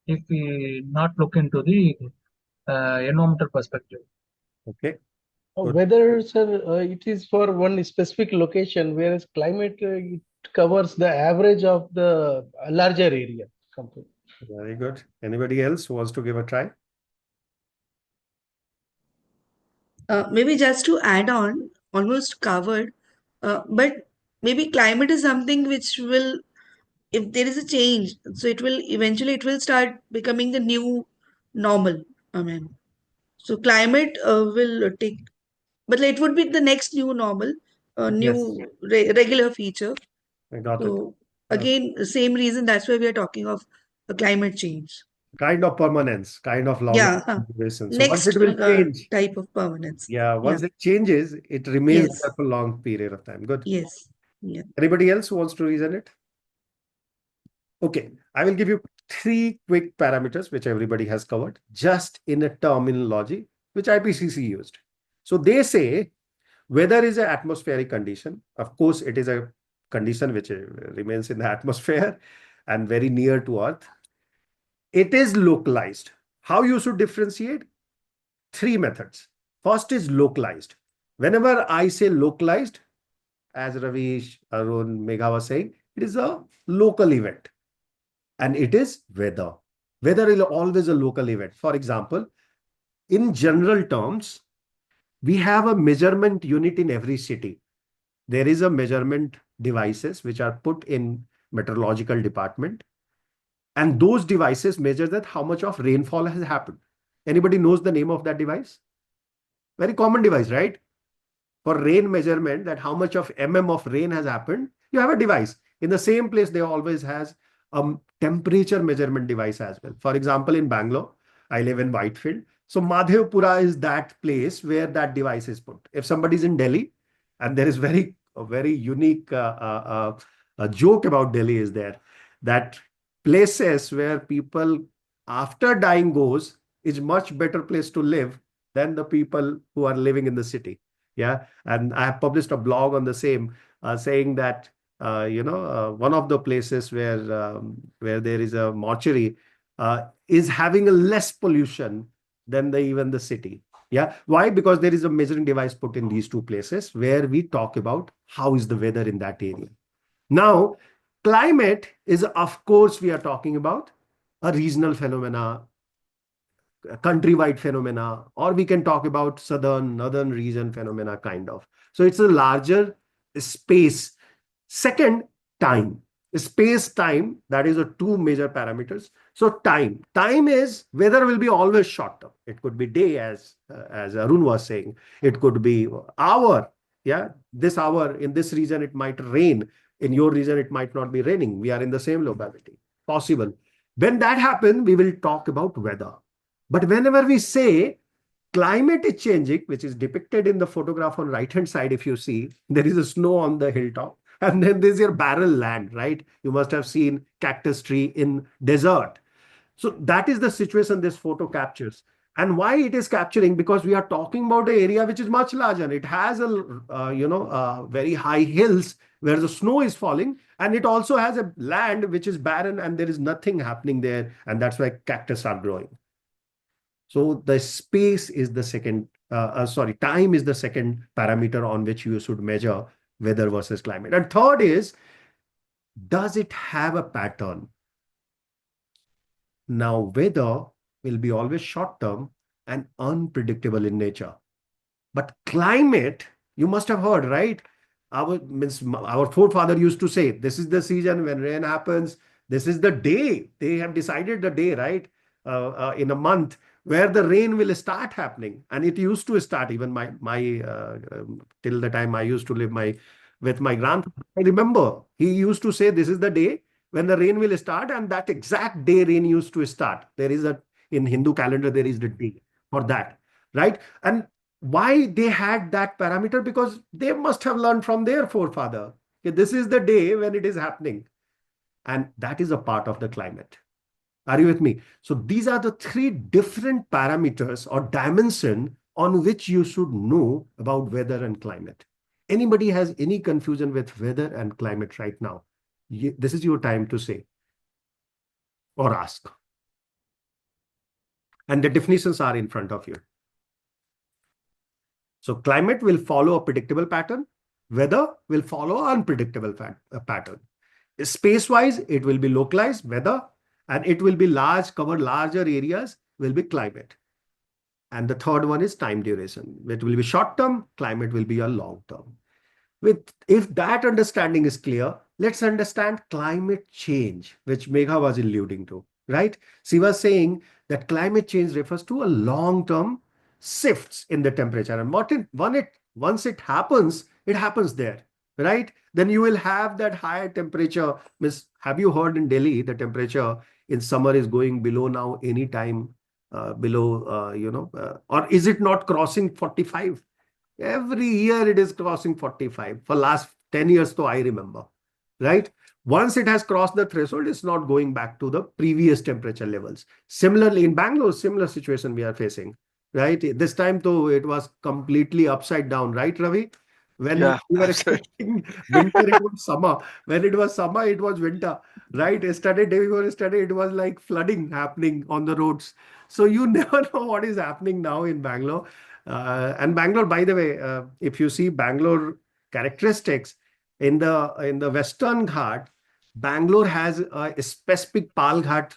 if we not look into the environmental perspective. Okay. Good. Weather, sir, it is for one specific location, whereas climate it covers the average of the larger area. Very good. Anybody else who wants to give a try? Maybe just to add on, almost covered, but maybe climate is something which will, if there is a change, so it will eventually it will start becoming the new normal. I mean, so climate will take, but it would be the next new normal, Yes, new regular feature. I got it. So again, the same reason that's why we are talking of a climate change. Kind of permanence, kind of longer Yeah, duration. So once next it will change, type of permanence. yeah, Yeah, once it changes, it remains yes, there for a long period of time. Good. yes, yeah. Anybody else who wants to reason it? Okay, I will give you 3 quick parameters which everybody has covered, just in a terminology which IPCC used. So they say weather is an atmospheric condition. Of course, it is a condition which remains in the atmosphere and very near to Earth. It is localized. How you should differentiate? 3 methods. First is localized. Whenever I say localized, as Ravish, Arun, Megha was saying, it is a local event. And it is weather. Weather is always a local event. For example, in general terms, we have a measurement unit in every city. There is a measurement devices which are put in meteorological department. And those devices measure that how much of rainfall has happened. Anybody knows the name of that device? Very common device, right? For rain measurement, that how much of of rain has happened, you have a device. In the same place, they always has a temperature measurement device as well. For example, in Bangalore, I live in Whitefield. So Madhevpura is that place where that device is put. If somebody's in Delhi, and there is a very unique a joke about Delhi is there, that places where people after dying goes is much better place to live than the people who are living in the city. Yeah, and I have published a blog on the same, saying that one of the places where there is a mortuary is having a less pollution than even the city. Yeah. Why? Because there is a measuring device put in these two places where we talk about how is the weather in that area. Now, climate is, of course, we are talking about a regional phenomena, a countrywide phenomena, or we can talk about northern region phenomena kind of. So it's a larger space. Second, time. Space time, that is a two major parameters. So time is weather will be always short term. It could be day, as Arun was saying. It could be hour. Yeah, this hour in this region it might rain. In your region it might not be raining. We are in the same locality. Possible. When that happens, we will talk about weather. But whenever we say climate is changing, which is depicted in the photograph on right hand side, if you see, there is a snow on the hilltop, and then there's your barren land, right? You must have seen cactus tree in desert. So that is the situation this photo captures. And why it is capturing? Because we are talking about an area which is much larger. It has very high hills where the snow is falling, and it also has a land which is barren and there is nothing happening there, and that's why cactus are growing. So the space is the second, time is the second parameter on which you should measure weather versus climate. And third is, does it have a pattern? Now, weather will be always short term and unpredictable in nature. But climate, you must have heard, right? Our forefather used to say, this is the season when rain happens. This is the day. They have decided the day, right? In a month where the rain will start happening. And it used to start even till the time I used to live with my grandfather. I remember he used to say, this is the day when the rain will start, and that exact day rain used to start. In Hindu calendar, there is the day for that, right? And why they had that parameter? Because they must have learned from their forefather. Okay, this is the day when it is happening. And that is a part of the climate. Are you with me? So these are the three different parameters or dimension on which you should know about weather and climate. Anybody has any confusion with weather and climate right now? This is your time to say or ask. And the definitions are in front of you. So climate will follow a predictable pattern. Weather will follow an unpredictable pattern. Space-wise, it will be localized weather, and it will be cover larger areas, will be climate. And the third one is time duration. It will be short-term, climate will be a long-term. If that understanding is clear, let's understand climate change, which Megha was alluding to, right? She was saying that climate change refers to a long-term shifts in the temperature. And once it happens there, right? Then you will have that higher temperature. Have you heard in Delhi, the temperature in summer is going below now any time below, or is it not crossing 45? Every year it is crossing 45 for last 10 years, so I remember, right? Once it has crossed the threshold, it's not going back to the previous temperature levels. Similarly, in Bangalore, similar situation we are facing, right? This time, though, it was completely upside down, right, Ravi? When Yeah, we were absolutely. expecting winter, it was summer. When it was summer, it was winter, right? Yesterday, day before yesterday, it was like flooding happening on the roads. So you never know what is happening now in Bangalore. And Bangalore, by the way, if you see Bangalore characteristics in the Western Ghat, Bangalore has a specific Pal Ghat,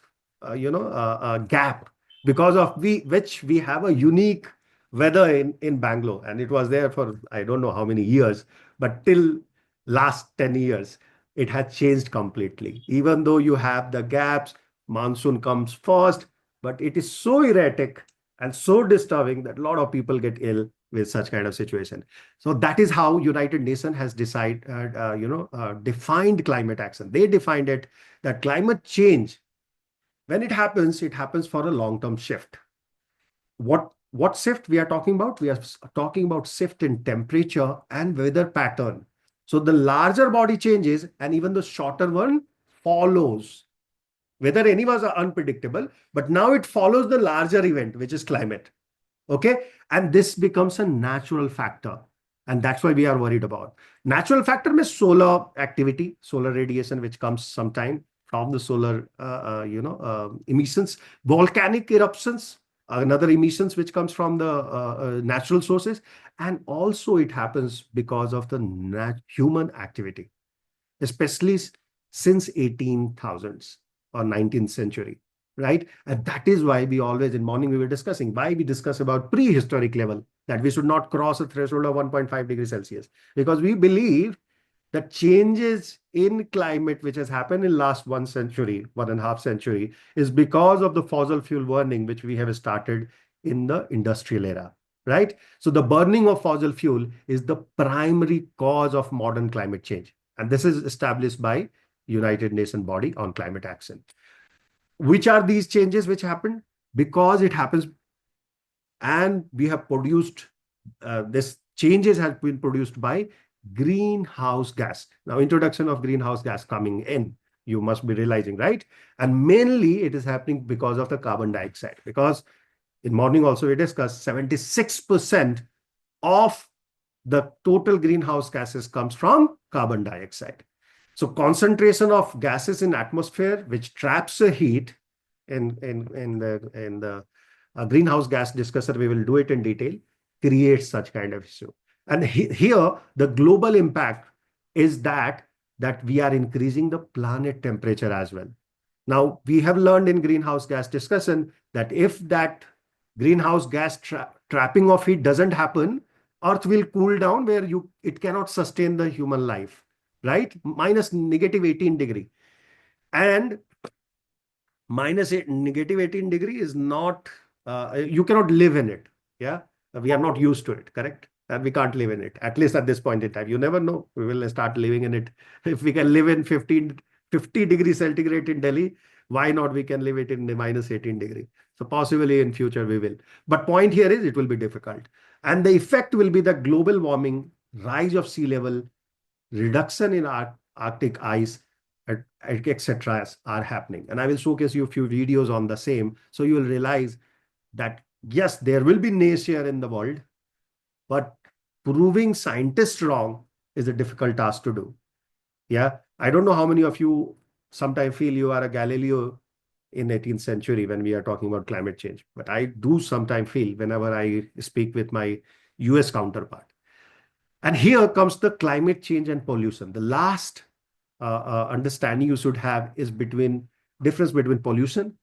gap because of which we have a unique weather in Bangalore, and it was there for I don't know how many years, but till last 10 years, it has changed completely. Even though you have the gaps, monsoon comes first, but it is so erratic and so disturbing that a lot of people get ill with such kind of situation. So that is how United Nations has defined climate action. They defined it that climate change, when it happens for a long-term shift. What shift we are talking about? We are talking about shift in temperature and weather pattern. So the larger body changes and even the shorter one follows. Weather anyways are unpredictable, but now it follows the larger event, which is climate. Okay. And this becomes a natural factor. And that's why we are worried about. Natural factor means solar activity, solar radiation, which comes sometime from the solar, emissions, volcanic eruptions, another emissions which comes from the natural sources, and also it happens because of the human activity, especially since 18,000s or 19th century, right? And that is why we always, in morning we were discussing, why we discuss about prehistoric level, that we should not cross a threshold of 1.5 degrees Celsius, because we believe the changes in climate which has happened in last 1 century, 1.5 century, is because of the fossil fuel burning which we have started in the industrial era, right? So the burning of fossil fuel is the primary cause of modern climate change, and this is established by United Nations body on climate action. Which are these changes which happen? Because it happens, and we have produced this changes have been produced by greenhouse gas. Now, introduction of greenhouse gas coming in, you must be realizing, right? And mainly it is happening because of the carbon dioxide, because in morning also we discussed 76% of the total greenhouse gases comes from carbon dioxide. So concentration of gases in atmosphere, which traps the heat in the greenhouse gas discussion, we will do it in detail, creates such kind of issue. And here, the global impact is that we are increasing the planet temperature as well. Now, we have learned in greenhouse gas discussion that if that greenhouse gas trapping of heat doesn't happen, Earth will cool down where it cannot sustain the human life, right? Minus negative 18 degree. And negative 18 degree is not, you cannot live in it. Yeah. We are not used to it, correct? And we can't live in it, at least at this point in time. You never know. We will start living in it. If we can live in 50 degrees centigrade in Delhi, why not we can live it in the minus 18 degree? So possibly in future we will. But point here is it will be difficult. And the effect will be the global warming, rise of sea level, reduction in Arctic ice, etc. are happening. And I will showcase you a few videos on the same. So you will realize that, yes, there will be naysayer in the world, but proving scientists wrong is a difficult task to do. Yeah. I don't know how many of you sometimes feel you are a Galileo in 18th century when we are talking about climate change. But I do sometimes feel whenever I speak with my US counterpart. And here comes the climate change and pollution. The last understanding you should have is difference between pollution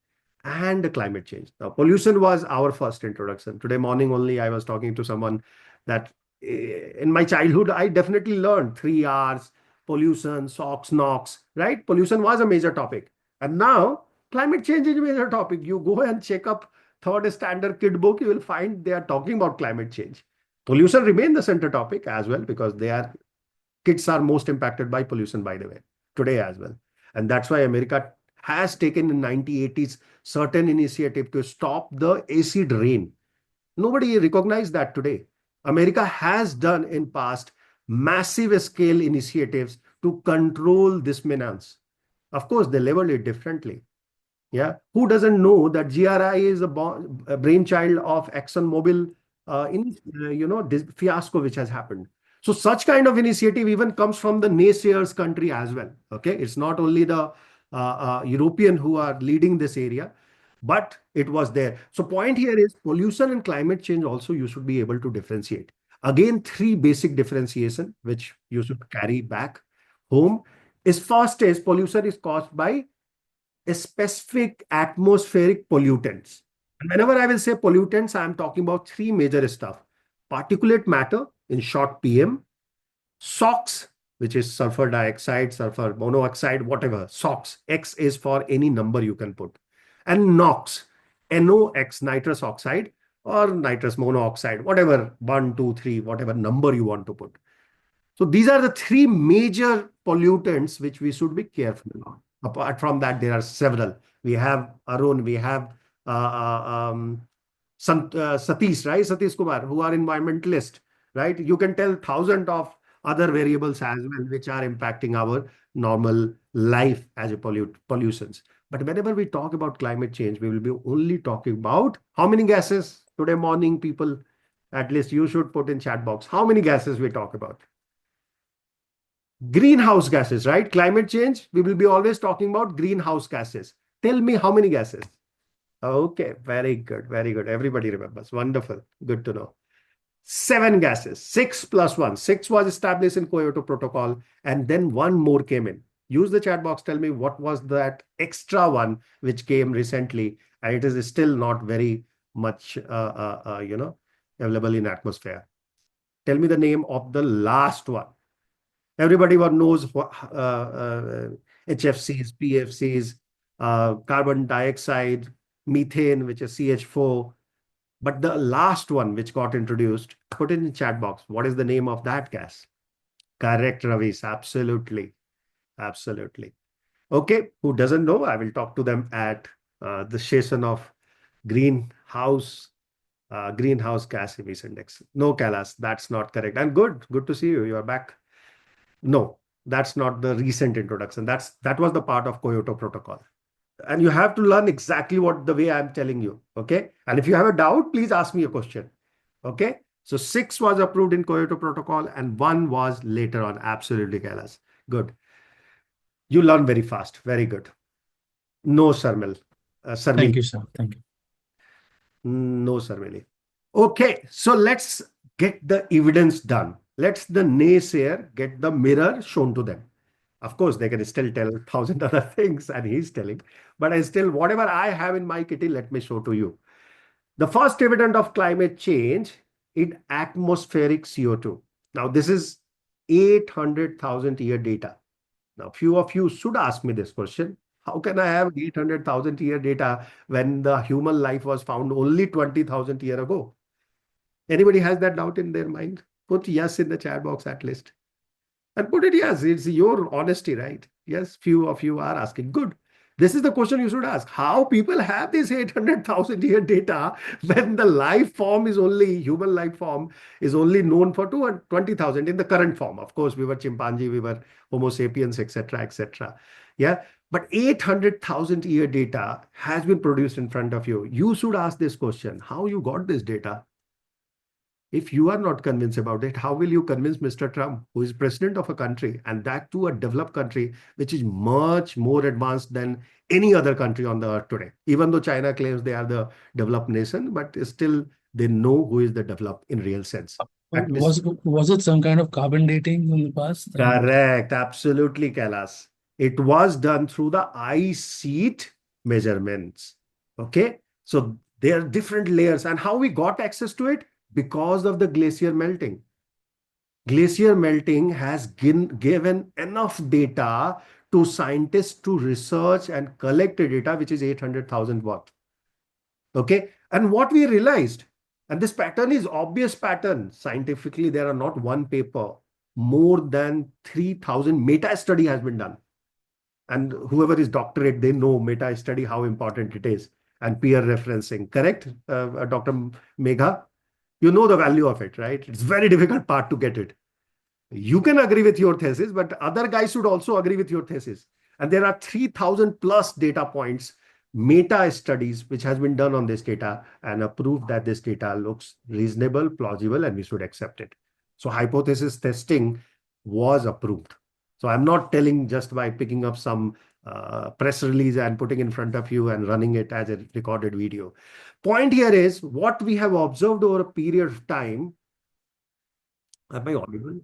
and the climate change. Now, pollution was our first introduction. Today morning only, I was talking to someone that in my childhood, I definitely learned 3 Rs, pollution, SOx, NOx, right? Pollution was a major topic. And now climate change is a major topic. You go and check up third standard kid book, you will find they are talking about climate change. Pollution remain the center topic as well, because kids are most impacted by pollution, by the way, today as well. And that's why America has taken in 1980s certain initiative to stop the acid rain. Nobody recognized that today. America has done in past massive scale initiatives to control this menace. Of course, they leveled it differently. Yeah, who doesn't know that GRI is a brainchild of ExxonMobil this fiasco which has happened. So such kind of initiative even comes from the naysayers country as well. Okay, it's not only the European who are leading this area, but it was there. So point here is pollution and climate change also you should be able to differentiate. Again, 3 basic differentiation which you should carry back home is first is pollution is caused by specific atmospheric pollutants. And whenever I will say pollutants, I am talking about 3 major stuff. Particulate matter, in short PM, SOx, which is sulfur dioxide, sulfur monoxide, whatever, SOx. X is for any number you can put. And NOx, NOx, nitrous oxide or nitrous monoxide, whatever, 1, 2, 3, whatever number you want to put. So these are the 3 major pollutants which we should be careful of. Apart from that, there are several. We have Arun, we have Satish, right? Satish Kumar, who are environmentalist, right? You can tell thousands of other variables as well, which are impacting our normal life as a pollutions. But whenever we talk about climate change, we will be only talking about how many gases. Today morning, people, at least you should put in chat box, how many gases we talk about. Greenhouse gases, right? Climate change, we will be always talking about greenhouse gases. Tell me how many gases? Okay, very good, very good. Everybody remembers. Wonderful. Good to know. 7 gases, 6 plus 1. 6 was established in Kyoto Protocol, and then one more came in. Use the chat box. Tell me what was that extra one which came recently, and it is still not very much, available in atmosphere. Tell me the name of the last one. Everybody knows what HFCs, PFCs, carbon dioxide, methane, which is CH4. But the last one which got introduced, put it in the chat box. What is the name of that gas? Correct, Ravis. Absolutely. Absolutely. Okay. Who doesn't know? I will talk to them at the session of greenhouse greenhouse gas emission index. No, Kailas, that's not correct. And good to see you. You are back. No, that's not the recent introduction. That was the part of Kyoto Protocol. And you have to learn exactly what the way I'm telling you. Okay. And if you have a doubt, please ask me a question. Okay. So 6 was approved in Kyoto Protocol and 1 was later on. Absolutely, Kailas. Good. You learn very fast. Very good. No, Sarmil. Thank you, sir. Thank you. No, Sarmili. Okay. So let's get the evidence done. Let's the naysayer get the mirror shown to them. Of course, they can still tell 1,000 other things, and he's telling, but I still, whatever I have in my kitty, let me show to you. The first evidence of climate change in atmospheric CO2. Now, this is 800,000 year data. Now, few of you should ask me this question. How can I have 800,000 year data when the human life was found only 20,000 years ago? Anybody has that doubt in their mind? Put yes in the chat box at least. And put it yes, it's your honesty, right? Yes, few of you are asking. Good. This is the question you should ask. How people have this 800,000 year data when the life form is only, human life form is only known for 220,000 in the current form. Of course, we were chimpanzee, we were Homo sapiens, etc., etc. Yeah. But 800,000 year data has been produced in front of you. You should ask this question. How you got this data? If you are not convinced about it, how will you convince Mr. Trump, who is president of a country, and that to a developed country, which is much more advanced than any other country on the earth today? Even though China claims they are the developed nation, but still they know who is the developed in real sense. Was it some kind of carbon dating in the past? Correct. Absolutely, Kailas. It was done through the ice sheet measurements. Okay. So there are different layers. And how we got access to it? Because of the glacier melting. Glacier melting has given enough data to scientists to research and collect the data, which is 800,000 worth. Okay. And what we realized, and this pattern is obvious pattern. Scientifically, there are not one paper. More than 3,000 meta study has been done. And whoever is doctorate, they know meta study, how important it is. And peer referencing. Correct, Dr. Megha? You know the value of it, right? It's very difficult part to get it. You can agree with your thesis, but other guys should also agree with your thesis. And there are 3,000 plus data points, meta studies, which has been done on this data and approved that this data looks reasonable, plausible, and we should accept it. So hypothesis testing was approved. So I'm not telling just by picking up some press release and putting in front of you and running it as a recorded video. Point here is what we have observed over a period of time. Am I audible?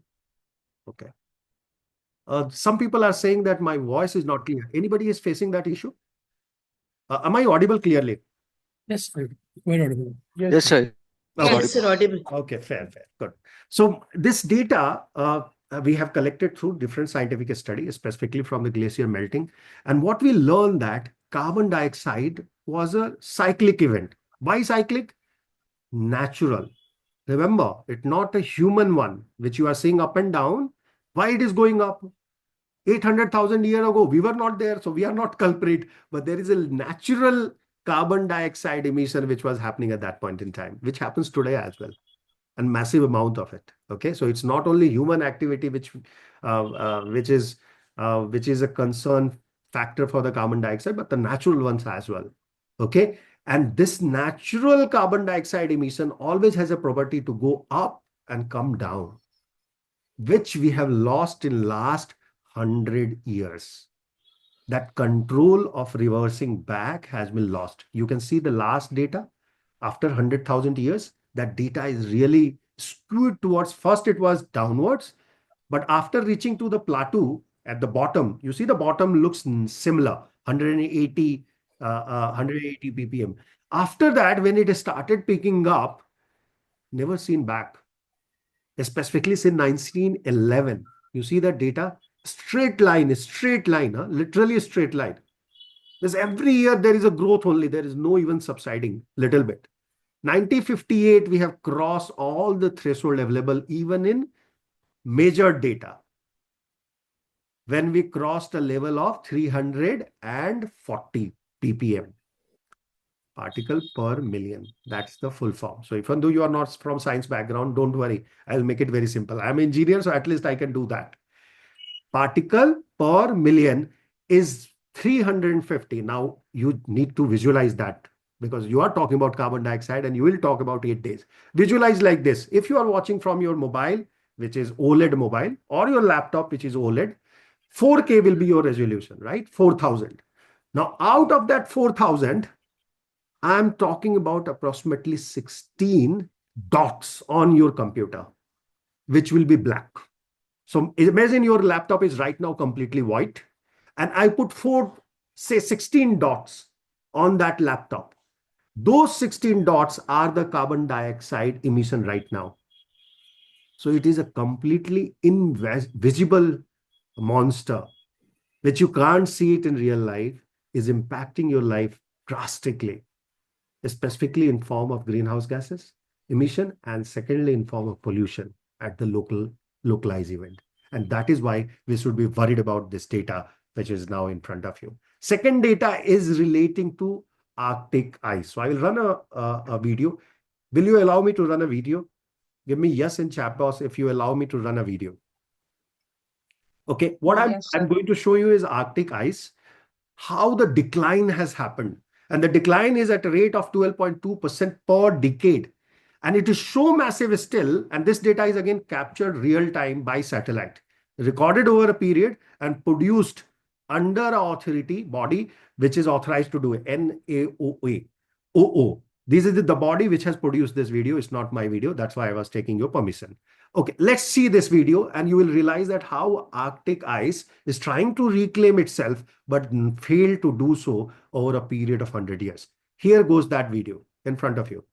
Okay. Some people are saying that my voice is not clear. Anybody is facing that issue? Am I audible clearly? Yes, quite audible. Yes, sir. Yes, sir, audible. Okay, fair. Good. So this data we have collected through different scientific studies, specifically from the glacier melting. And what we learned that carbon dioxide was a cyclic event. Why cyclic? Natural. Remember, it's not a human one, which you are seeing up and down. Why it is going up? 800,000 years ago, we were not there, so we are not culprit. But there is a natural carbon dioxide emission which was happening at that point in time, which happens today as well, and massive amount of it. Okay, so it's not only human activity which is a concern factor for the carbon dioxide, but the natural ones as well. Okay, and this natural carbon dioxide emission always has a property to go up and come down, which we have lost in last 100 years. that control of reversing back has been lost. You can see the last data after 100,000 years, that data is really skewed towards, first it was downwards, but after reaching to the plateau at the bottom, you see the bottom looks similar, 180, 180 ppm. After that, when it started picking up, never seen back, specifically since 1911. You see that data? Straight line, huh? Literally a straight line. There's every year there is a growth only. There is no even subsiding little bit. 1958, we have crossed all the threshold available even in measured data. When we crossed a level of 340 ppm, particle per million. That's the full form. So even though you are not from science background, don't worry. I'll make it very simple. I'm an engineer, so at least I can do that. Particle per million is 350. Now you need to visualize that because you are talking about carbon dioxide and you will talk about 8 days. Visualize like this. If you are watching from your mobile, which is OLED mobile, or your laptop, which is OLED, 4K will be your resolution, right? 4,000. Now out of that 4,000, I'm talking about approximately 16 dots on your computer, which will be black. So imagine your laptop is right now completely white, and I put say 16 dots on that laptop. Those 16 dots are the carbon dioxide emission right now. So it is a completely invisible monster, which you can't see it in real life, is impacting your life drastically, specifically in form of greenhouse gases emission, and secondly in form of pollution at the localized event. And that is why we should be worried about this data, which is now in front of you. Second data is relating to Arctic ice. So I will run a video. Will you allow me to run a video? Give me yes in chat box if you allow me to run a video. Okay, what Yes, I'm sir. going to show you is Arctic ice, how the decline has happened. And the decline is at a rate of 12.2% per decade. And it is so massive still. And this data is again captured real time by satellite, recorded over a period and produced under an authority body, which is authorized to do it, NAOA. OO. This is the body which has produced this video. It's not my video. That's why I was taking your permission. Okay, let's see this video and you will realize that how Arctic ice is trying to reclaim itself, but failed to do so over a period of 100 years. Here goes that video in front of you.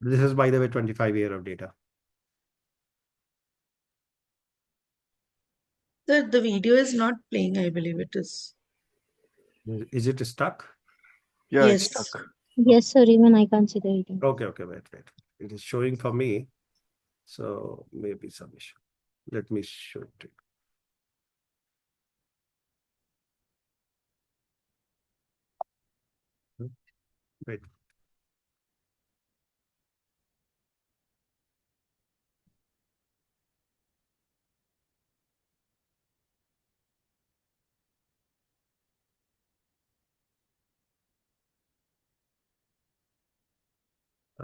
This is, by the way, 25 years of data. The video is not playing, I believe it is. Is it stuck? Yeah, it's Yes. stuck. Yes, sir. Even I can't see the video. Okay, wait. It is showing for me. So maybe some issue. Let me show it. Wait.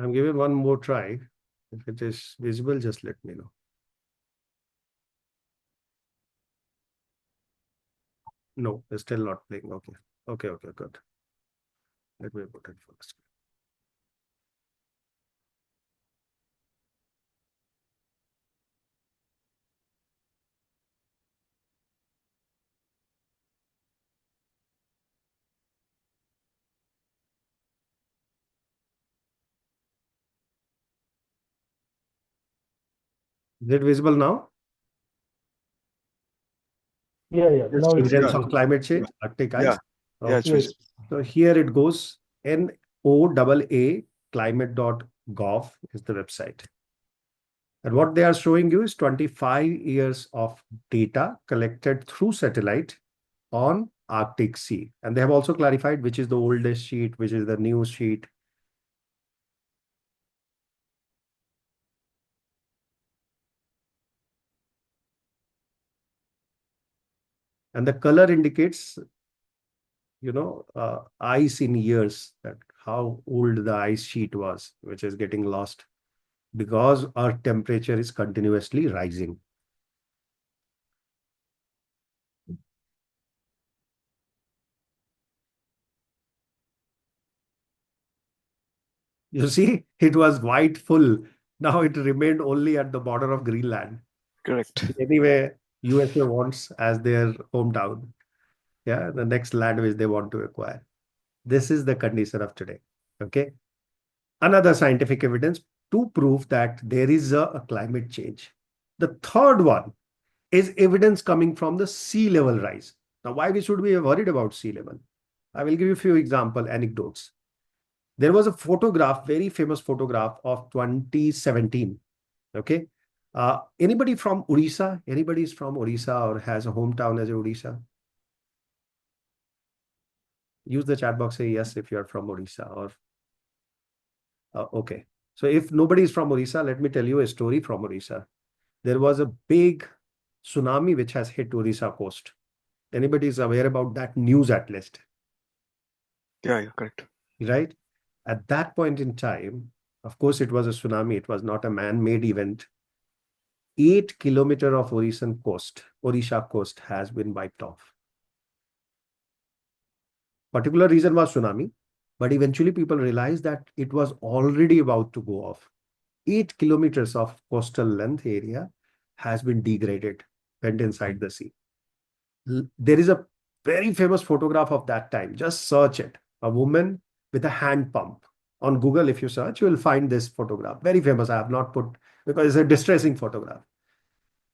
I'm giving one more try. If it is visible, just let me know. No, it's still not playing. Okay, good. Let me put it first. Is it visible now? Yeah. Now it's Evidence Yeah, of climate change, Arctic yeah, ice. yeah, it's Okay. yes. visible. So here it goes. NOAA climate.gov is the website. And what they are showing you is 25 years of data collected through satellite on Arctic Sea. And they have also clarified which is the oldest sheet, which is the new sheet. And the color indicates, ice in years, that how old the ice sheet was, which is getting lost because our temperature is continuously rising. You see, it was white full. Now it remained only at the border of Greenland. Correct. Anyway, USA wants as their hometown. Yeah, the next land which they want to acquire. This is the condition of today. Okay. Another scientific evidence to prove that there is a climate change. The third one is evidence coming from the sea level rise. Now, why we should be worried about sea level? I will give you a few anecdotes. There was a photograph, very famous photograph of 2017. Okay. Anybody from Odisha? Anybody is from Odisha or has a hometown as a Odisha? Use the chat box, say yes if you are from Odisha or okay. So if nobody is from Odisha, let me tell you a story from Odisha. There was a big tsunami which has hit Odisha coast. Anybody is aware about that news at least? Yeah, correct. Right? At that point in time, of course, it was a tsunami. It was not a man-made event. 8 kilometers of Odisha coast has been wiped off. Particular reason was tsunami, but eventually people realized that it was already about to go off. 8 kilometers of coastal length area has been degraded, went inside the sea. There is a very famous photograph of that time. Just search it. A woman with a hand pump. On Google, if you search, you will find this photograph. Very famous. I have not put, because it's a distressing photograph.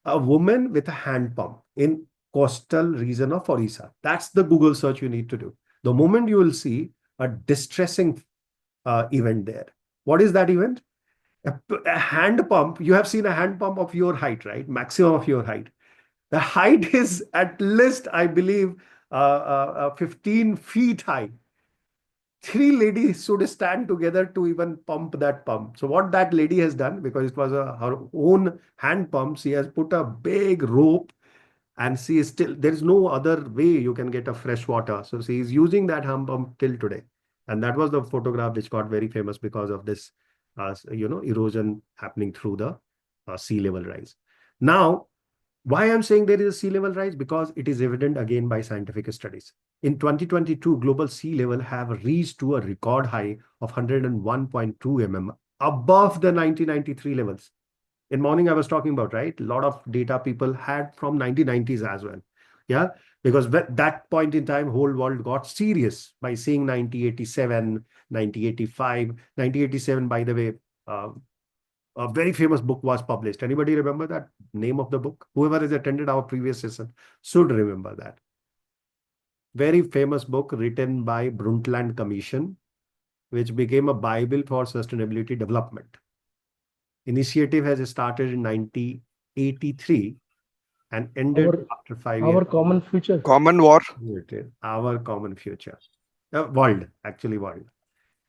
A woman with a hand pump in coastal region of Orissa. That's the Google search you need to do. The moment you will see a distressing event there. What is that event? A hand pump. You have seen a hand pump of your height, right? Maximum of your height. The height is at least, I believe, 15 feet high. 3 ladies should stand together to even pump that pump. So what that lady has done, because it was her own hand pump, she has put a big rope and she is still, there is no other way you can get a fresh water. So she is using that hand pump till today. And that was the photograph which got very famous because of this, erosion happening through the sea level rise. Now, why I'm saying there is a sea level rise? Because it is evident again by scientific studies. In 2022, global sea level have reached to a record high of 101.2 mm above the 1993 levels. In morning, I was talking about, right? A lot of data people had from 1990s as well. Yeah, because at that point in time, whole world got serious by seeing 1987, 1985, 1987, by the way, a very famous book was published. Anybody remember that name of the book? Whoever has attended our previous session should remember that. Very famous book written by Brundtland Commission, which became a Bible for sustainability development. Initiative has started in 1983 and ended after 5 years. Our common future. Common war. Our common future. World.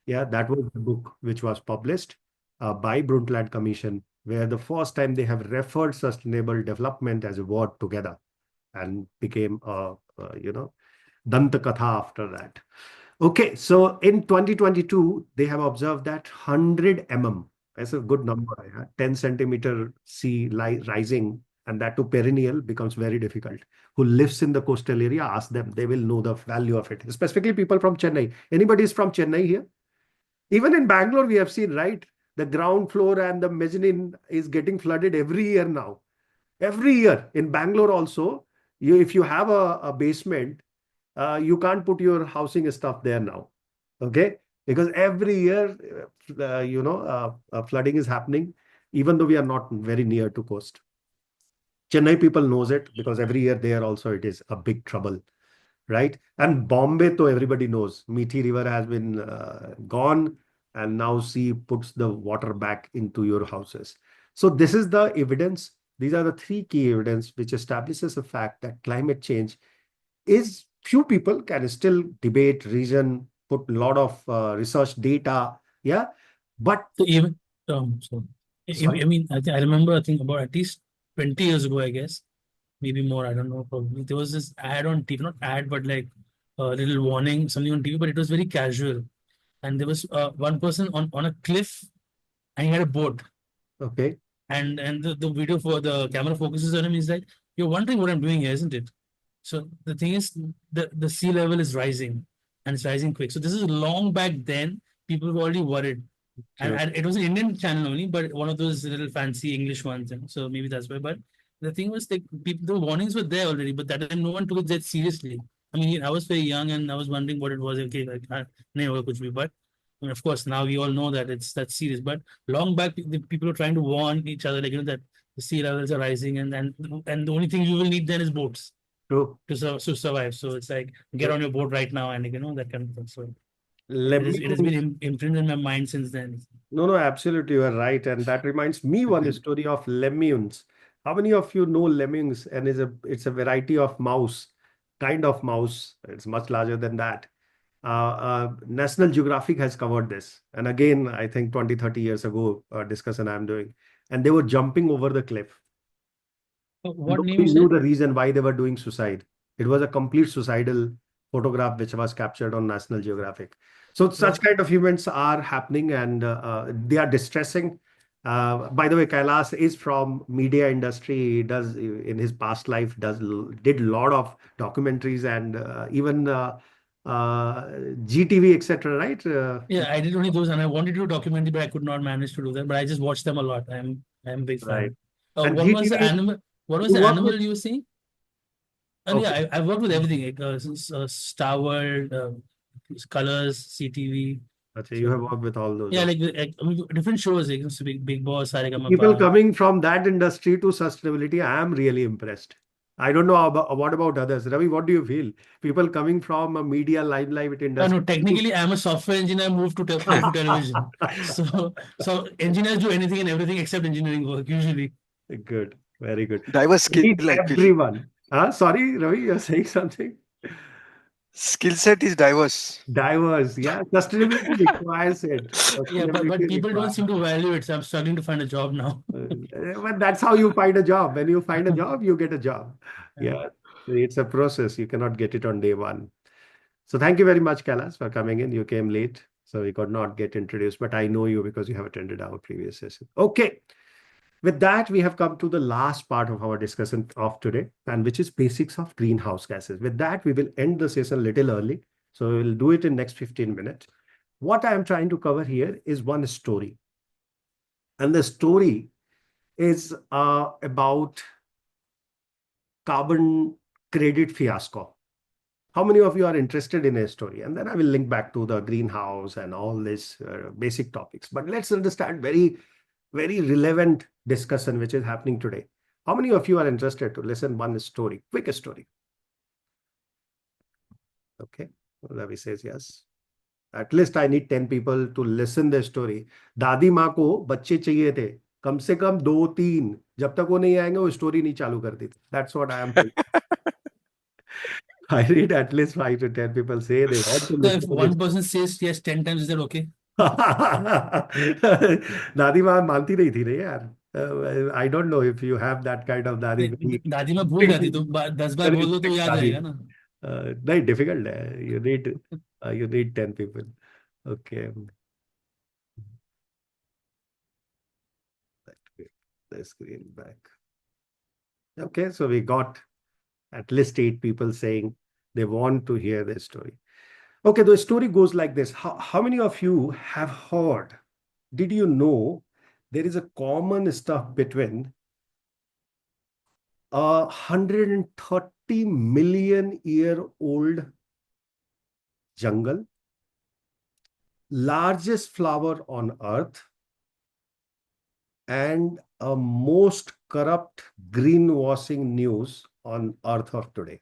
Yeah, that was the book which was published by Brundtland Commission, where the first time they have referred sustainable development as a word together and became Danta Katha after that. Okay, so in 2022, they have observed that 100 mm, that's a good number, 10 centimeter sea rising, and that to perennial becomes very difficult. Who lives in the coastal area, ask them, they will know the value of it. Specifically people from Chennai. Anybody is from Chennai here? Even in Bangalore, we have seen, right? The ground floor and the mezzanine is getting flooded every year now. Every year in Bangalore also, if you have a basement, you can't put your housing stuff there now. Okay? Because every year, flooding is happening, even though we are not very near to coast. Chennai people knows it because every year there also it is a big trouble. Right? And Bombay, to everybody knows, Methi River has been gone, and now sea puts the water back into your houses. So this is the evidence. These are the 3 key evidence which establishes the fact that climate change is, few people can still debate, reason, put a lot of research data. Yeah. But So even, I mean, I remember, I think about at least 20 years ago, I guess, maybe more. I don't know. Probably there was this ad on TV, not ad, but like a little warning, something on TV. But it was very casual, and there was one person on a cliff, and he had a boat, Okay. and the video for the camera focuses on him. He's like, "You're wondering what I'm doing here, isn't it?" So the thing is, the sea level is rising, and it's rising quick. So this is long back then. People were already worried, True. and it was an Indian channel only, but one of those little fancy English ones. So maybe that's why. But the thing was, like, people, the warnings were there already, but that time no one took it that seriously. I mean, I was very young, and I was wondering what it was. Okay, like, never could be, but. I mean, of course, now we all know that it's that serious. But long back, the people were trying to warn each other, like, that the sea levels are rising, and the only thing you will need then is boats True. to survive. So it's like, get True. on your boat right now, and that kind of thing. So it has been Lemons. imprinted in my mind since then. No, no, absolutely, you are right. And that reminds me one story of lemons. How many of you know lemmings? And it's a variety of mouse, kind of mouse. It's much larger than that. National Geographic has covered this. And again, I think 20, 30 years ago, discussion I'm doing. And they were jumping over the cliff. So what name Nobody you knew said? the reason why they were doing suicide. It was a complete suicidal photograph which was captured on National Geographic. So such kind of events are happening, and they are distressing. By the way, Kailas is from media industry. He does in his past life did a lot of documentaries and even GTV, etc. Right? Yeah, I did only those, and I wanted to do documentary, but I could not manage to do that. But I just watched them a lot. I'm a big Right. fan. And What was the GTV, animal? What was you the work with. animal you were saying? And Okay. yeah, I worked with everything, like Star World, Colors, CTV. Okay, you have So worked with all those. yeah, Okay. I mean, different shows, like Big Boss, People Saregamapa. coming from that industry to sustainability, I am really impressed. I don't know about what about others. Ravi, what do you feel? People coming from a media limelight No, industry. technically, I'm a software engineer. Moved to film television. So engineers do anything and everything except engineering work usually. Good, very good. Diverse We skill, need I feel. everyone. Sorry, Ravi, you're saying something? Skill set is diverse. Diverse, yeah. Sustainability requires it. Yeah, but Sustainability people don't requires. seem to value it. So I'm struggling to find a job now. But that's how you find a job. When you find a job, you get a job. Yeah. Yeah, it's a process. You cannot get it on day one. So thank you very much, Kailas, for coming in. You came late, so we could not get introduced, but I know you because you have attended our previous session. Okay. With that, we have come to the last part of our discussion of today, and which is basics of greenhouse gases. With that, we will end the session a little early. So we'll do it in next 15 minutes. What I am trying to cover here is one story. And the story is about carbon credit fiasco. How many of you are interested in a story? And then I will link back to the greenhouse and all these basic topics. But let's understand very relevant discussion which is happening today. How many of you are interested to listen one story, quick story? Okay, Ravi says yes. At least I need 10 people to listen the story. दादी माँ को बच्चे चाहिए थे, कम से कम 2-3, जब तक वो नहीं आएंगे वो स्टोरी नहीं चालू करती थी. That's what I am telling. I need at least 5 to 10 people say they want to So if listen to one this. person says yes 10 times, is that okay? दादी माँ मानती नहीं थी रे यार. I don't know if you have that kind of दादी. दादी माँ भूल जाती तो 10 बार Very बोल दो तो strict याद दादी. रहेगा ना. नहीं, difficult है. You need 10 people. Okay. The screen back. Okay, so we got at least 8 people saying they want to hear the story. Okay, the story goes like this. How many of you have heard? Did you know there is a common stuff between 130 million year old jungle, largest flower on earth, and a most corrupt greenwashing news on earth of today?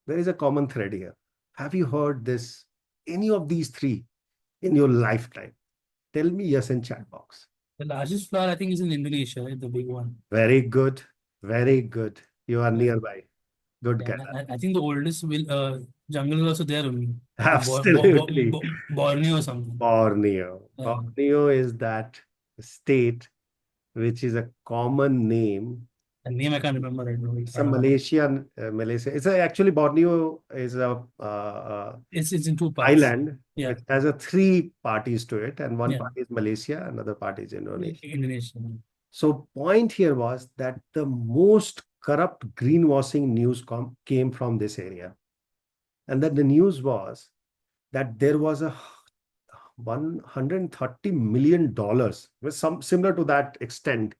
There is a common thread here. Have you heard this, any of these three in your lifetime? Tell me yes in chat box. The largest flower, I think, is in Indonesia, right? The big one. Very good. Very good. You are nearby. Good Yeah, Kailash. I think the oldest jungle is also there only. Absolutely. Borneo or something. Borneo. Yeah. Borneo is that state which is a common name The name I can't remember right now. Some Malaysian, Malaysia. It's actually Borneo is a It's in two parts. island Yeah. which has a three parties to it, and one Yeah. part is Malaysia, another part is Indonesia. Indonesia. So point here was that the most corrupt greenwashing news came from this area. And that the news was that there was a $130 million, with some similar to that extent,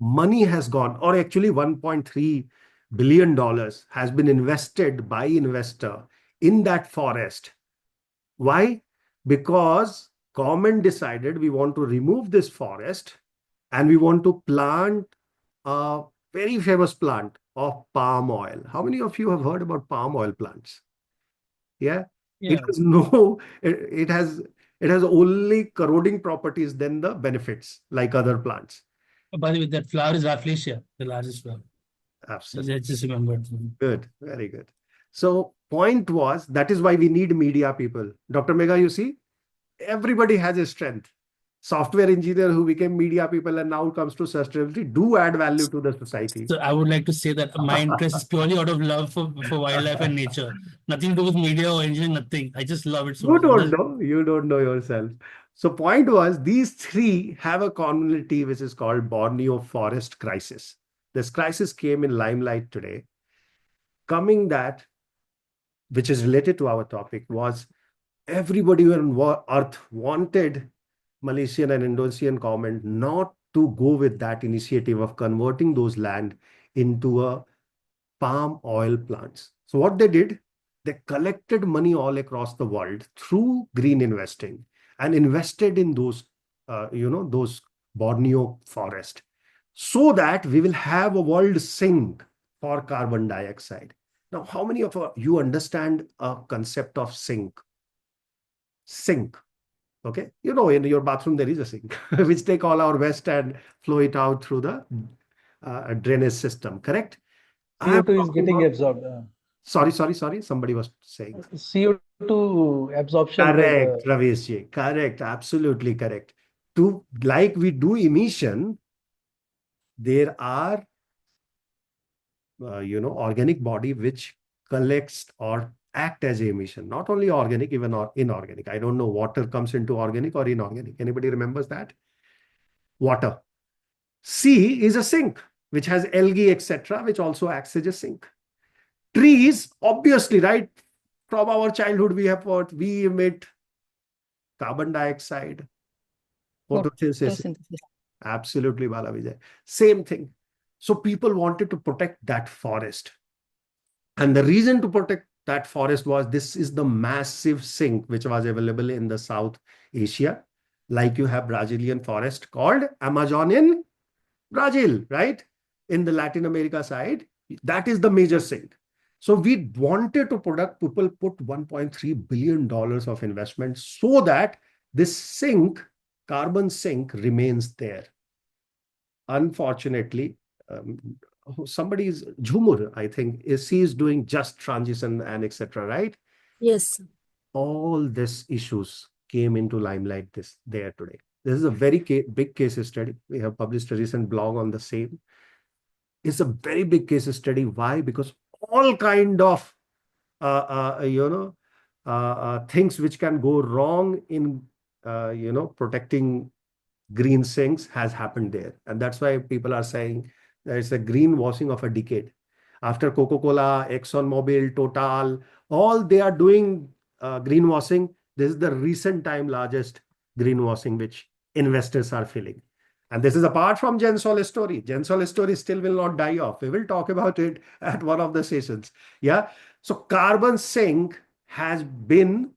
money has gone, or actually $1.3 billion has been invested by investor in that forest. Why? Because government decided we want to remove this forest and we want to plant a very famous plant of palm oil. How many of you have heard about palm oil plants? Yeah. Yeah. It has no, it has only corroding properties than the benefits, like other plants. By the way, that flower is Rafflesia, the largest flower. Absolutely. I just remembered. Good. Very good. So point was, that is why we need media people. Dr. Megha, you see, everybody has a strength. Software engineer who became media people and now comes to sustainability do add value to the society. So I would like to say that my interest is purely out of love for wildlife and nature. Nothing to do with media or engineering, nothing. I just love it so You much. don't know. You don't know yourself. So point was, these three have a commonality which is called Borneo forest crisis. This crisis came in limelight today. Coming that, which is related to our topic, was everybody on earth wanted Malaysian and Indonesian government not to go with that initiative of converting those land into a palm oil plants. So what they did, they collected money all across the world through green investing and invested in those, those Borneo forest, so that we will have a world sink for carbon dioxide. Now, how many of you understand a concept of sink? Sink. Okay, in your bathroom there is a sink which take all our waste and flow it out through the drainage system. Correct? CO2 is getting absorbed. Sorry. Somebody was saying. CO2 absorption by Correct, the. Raveshji. Correct. Absolutely correct. Like we do emission, there are, organic body which collects or act as emission. Not only organic, even inorganic. I don't know, water comes into organic or inorganic. Anybody remembers that? Water. Sea is a sink, which has algae, etc., which also acts as a sink. Trees, obviously, right? From our childhood, we emit carbon dioxide, photosynthesis. Absolutely, Bala Vijay. Same thing. So people wanted to protect that forest. And the reason to protect that forest was, this is the massive sink which was available in the South Asia. Like you have Brazilian forest called Amazon in Brazil, right? In the Latin America side, that is the major sink. So we wanted to people put $1.3 billion of investment so that this sink, carbon sink, remains there. Unfortunately, somebody is Jhumur, I think, he is doing just transition and etc., right? Yes. All these issues came into limelight there today. This is a very big case study. We have published a recent blog on the same. It's a very big case study. Why? Because all kind of things which can go wrong in protecting green sinks has happened there, and that's why people are saying there is a greenwashing of a decade. After Coca-Cola, ExxonMobil, Total, all they are doing greenwashing. This is the recent time largest greenwashing which investors are feeling. And this is apart from Gensol story. Gensol story still will not die off. We will talk about it at one of the sessions. Yeah. So carbon sink has been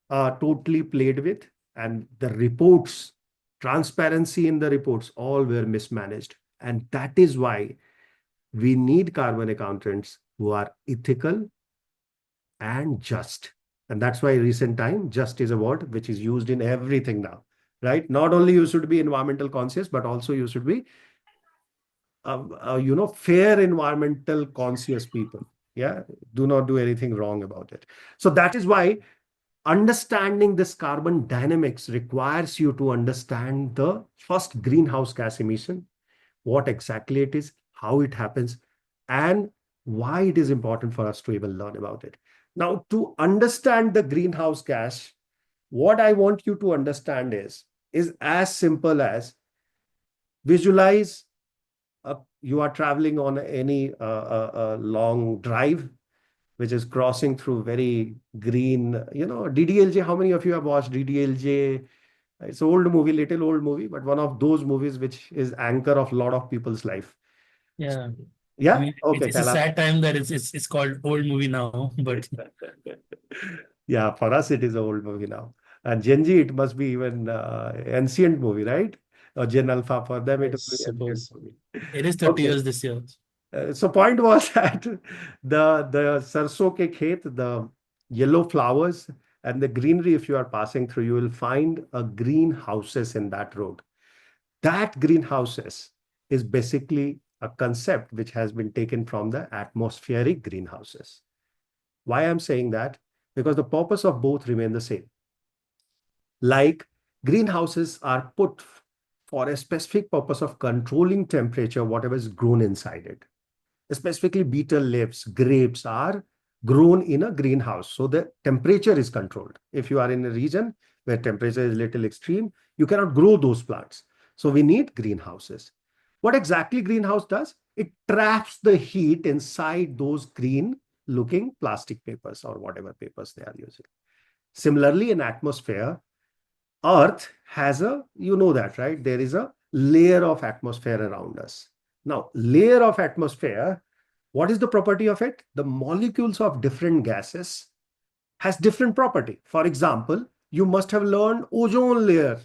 totally played with, and the reports, transparency in the reports, all were mismanaged. And that is why we need carbon accountants who are ethical and just. And that's why recent time, just is a word which is used in everything now, right? Not only you should be environmental conscious, but also you should be, fair environmental conscious people. Yeah. Do not do anything wrong about it. So that is why understanding this carbon dynamics requires you to understand the first greenhouse gas emission, what exactly it is, how it happens, and why it is important for us to even learn about it. Now, to understand the greenhouse gas, what I want you to understand is as simple as visualize you are traveling on any long drive, which is crossing through very green, DDLJ. How many of you have watched DDLJ? It's an old movie, little old movie, but one of those movies which is anchor of a lot of people's life. Yeah. I Yeah. mean, Okay, it's a Kailash. sad time that it's called old movie now, but Yeah, for us it is an old movie now. And Gen Z, it must be even ancient movie, right? Or Gen Alpha, for them I it will be ancient suppose movie. it is 30 Okay. years this year. So point was that the sarson ke khet, the yellow flowers and the greenery, if you are passing through, you will find a greenhouses in that road. That greenhouses is basically a concept which has been taken from the atmospheric greenhouses. Why I'm saying that? Because the purpose of both remain the same. Like greenhouses are put for a specific purpose of controlling temperature, whatever is grown inside it. Specifically, beetle leaves, grapes are grown in a greenhouse. So the temperature is controlled. If you are in a region where temperature is little extreme, you cannot grow those plants. So we need greenhouses. What exactly greenhouse does? It traps the heat inside those green looking plastic papers or whatever papers they are using. Similarly, in atmosphere, Earth has you know that, right? There is a layer of atmosphere around us. Now, layer of atmosphere, what is the property of it? The molecules of different gases has different property. For example, you must have learned ozone layer,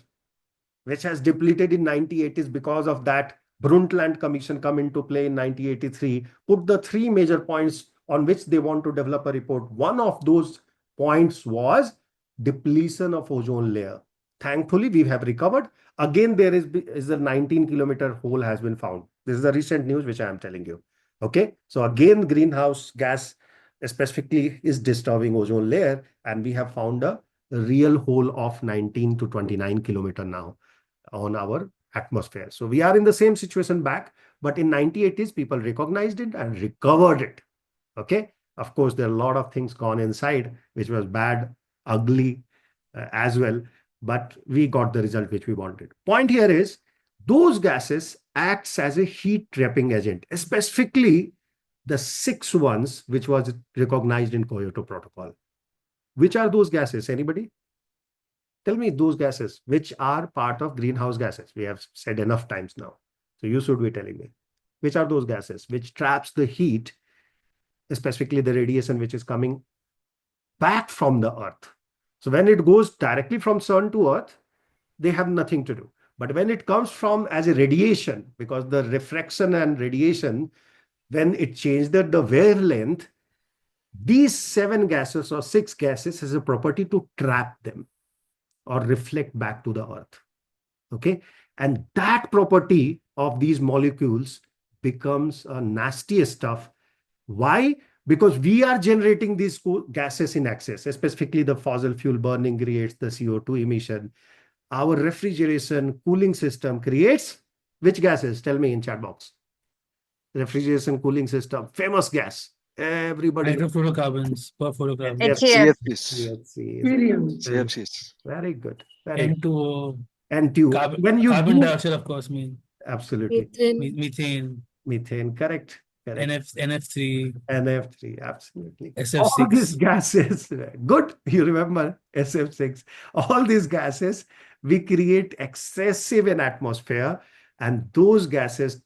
which has depleted in 1980s because of that Brundtland Commission come into play in 1983, put the three major points on which they want to develop a report. One of those points was depletion of ozone layer. Thankfully, we have recovered. Again, there is a 19-kilometer hole has been found. This is the recent news which I am telling you. Okay, so again, greenhouse gas specifically is disturbing ozone layer, and we have found a real hole of 19 to 29 kilometer now on our atmosphere. So we are in the same situation back, but in 1980s, people recognized it and recovered it. Okay. Of course, there are a lot of things gone inside, which was bad, ugly as well, but we got the result which we wanted. Point here is those gases acts as a heat trapping agent, specifically the six ones which was recognized in Kyoto Protocol. Which are those gases? Anybody? Tell me those gases which are part of greenhouse gases. We have said enough times now. So you should be telling me. Which are those gases which traps the heat, specifically the radiation which is coming back from the earth. So when it goes directly from sun to earth, they have nothing to do. But when it comes from as a radiation, because the refraction and radiation, when it changes the wavelength, these seven gases or six gases has a property to trap them or reflect back to the earth. Okay. And that property of these molecules becomes a nasty stuff. Why? Because we are generating these gases in excess, specifically the fossil fuel burning creates the CO2 emission. Our refrigeration cooling system creates which gases? Tell me in chat box. Refrigeration cooling system, famous gas. Everybody knows. Hydrofluorocarbons, perfluorocarbons, Yes, HCF. CFCs. Helium. CFCs. very good. Very good. N2O, And two, when you carbon do dioxide, of course, mean absolutely methane, methane, correct, correct. NF3, NF3, absolutely. All these SF6. gases, good, you remember SF6. All these gases, we create excessive in atmosphere, and those gases,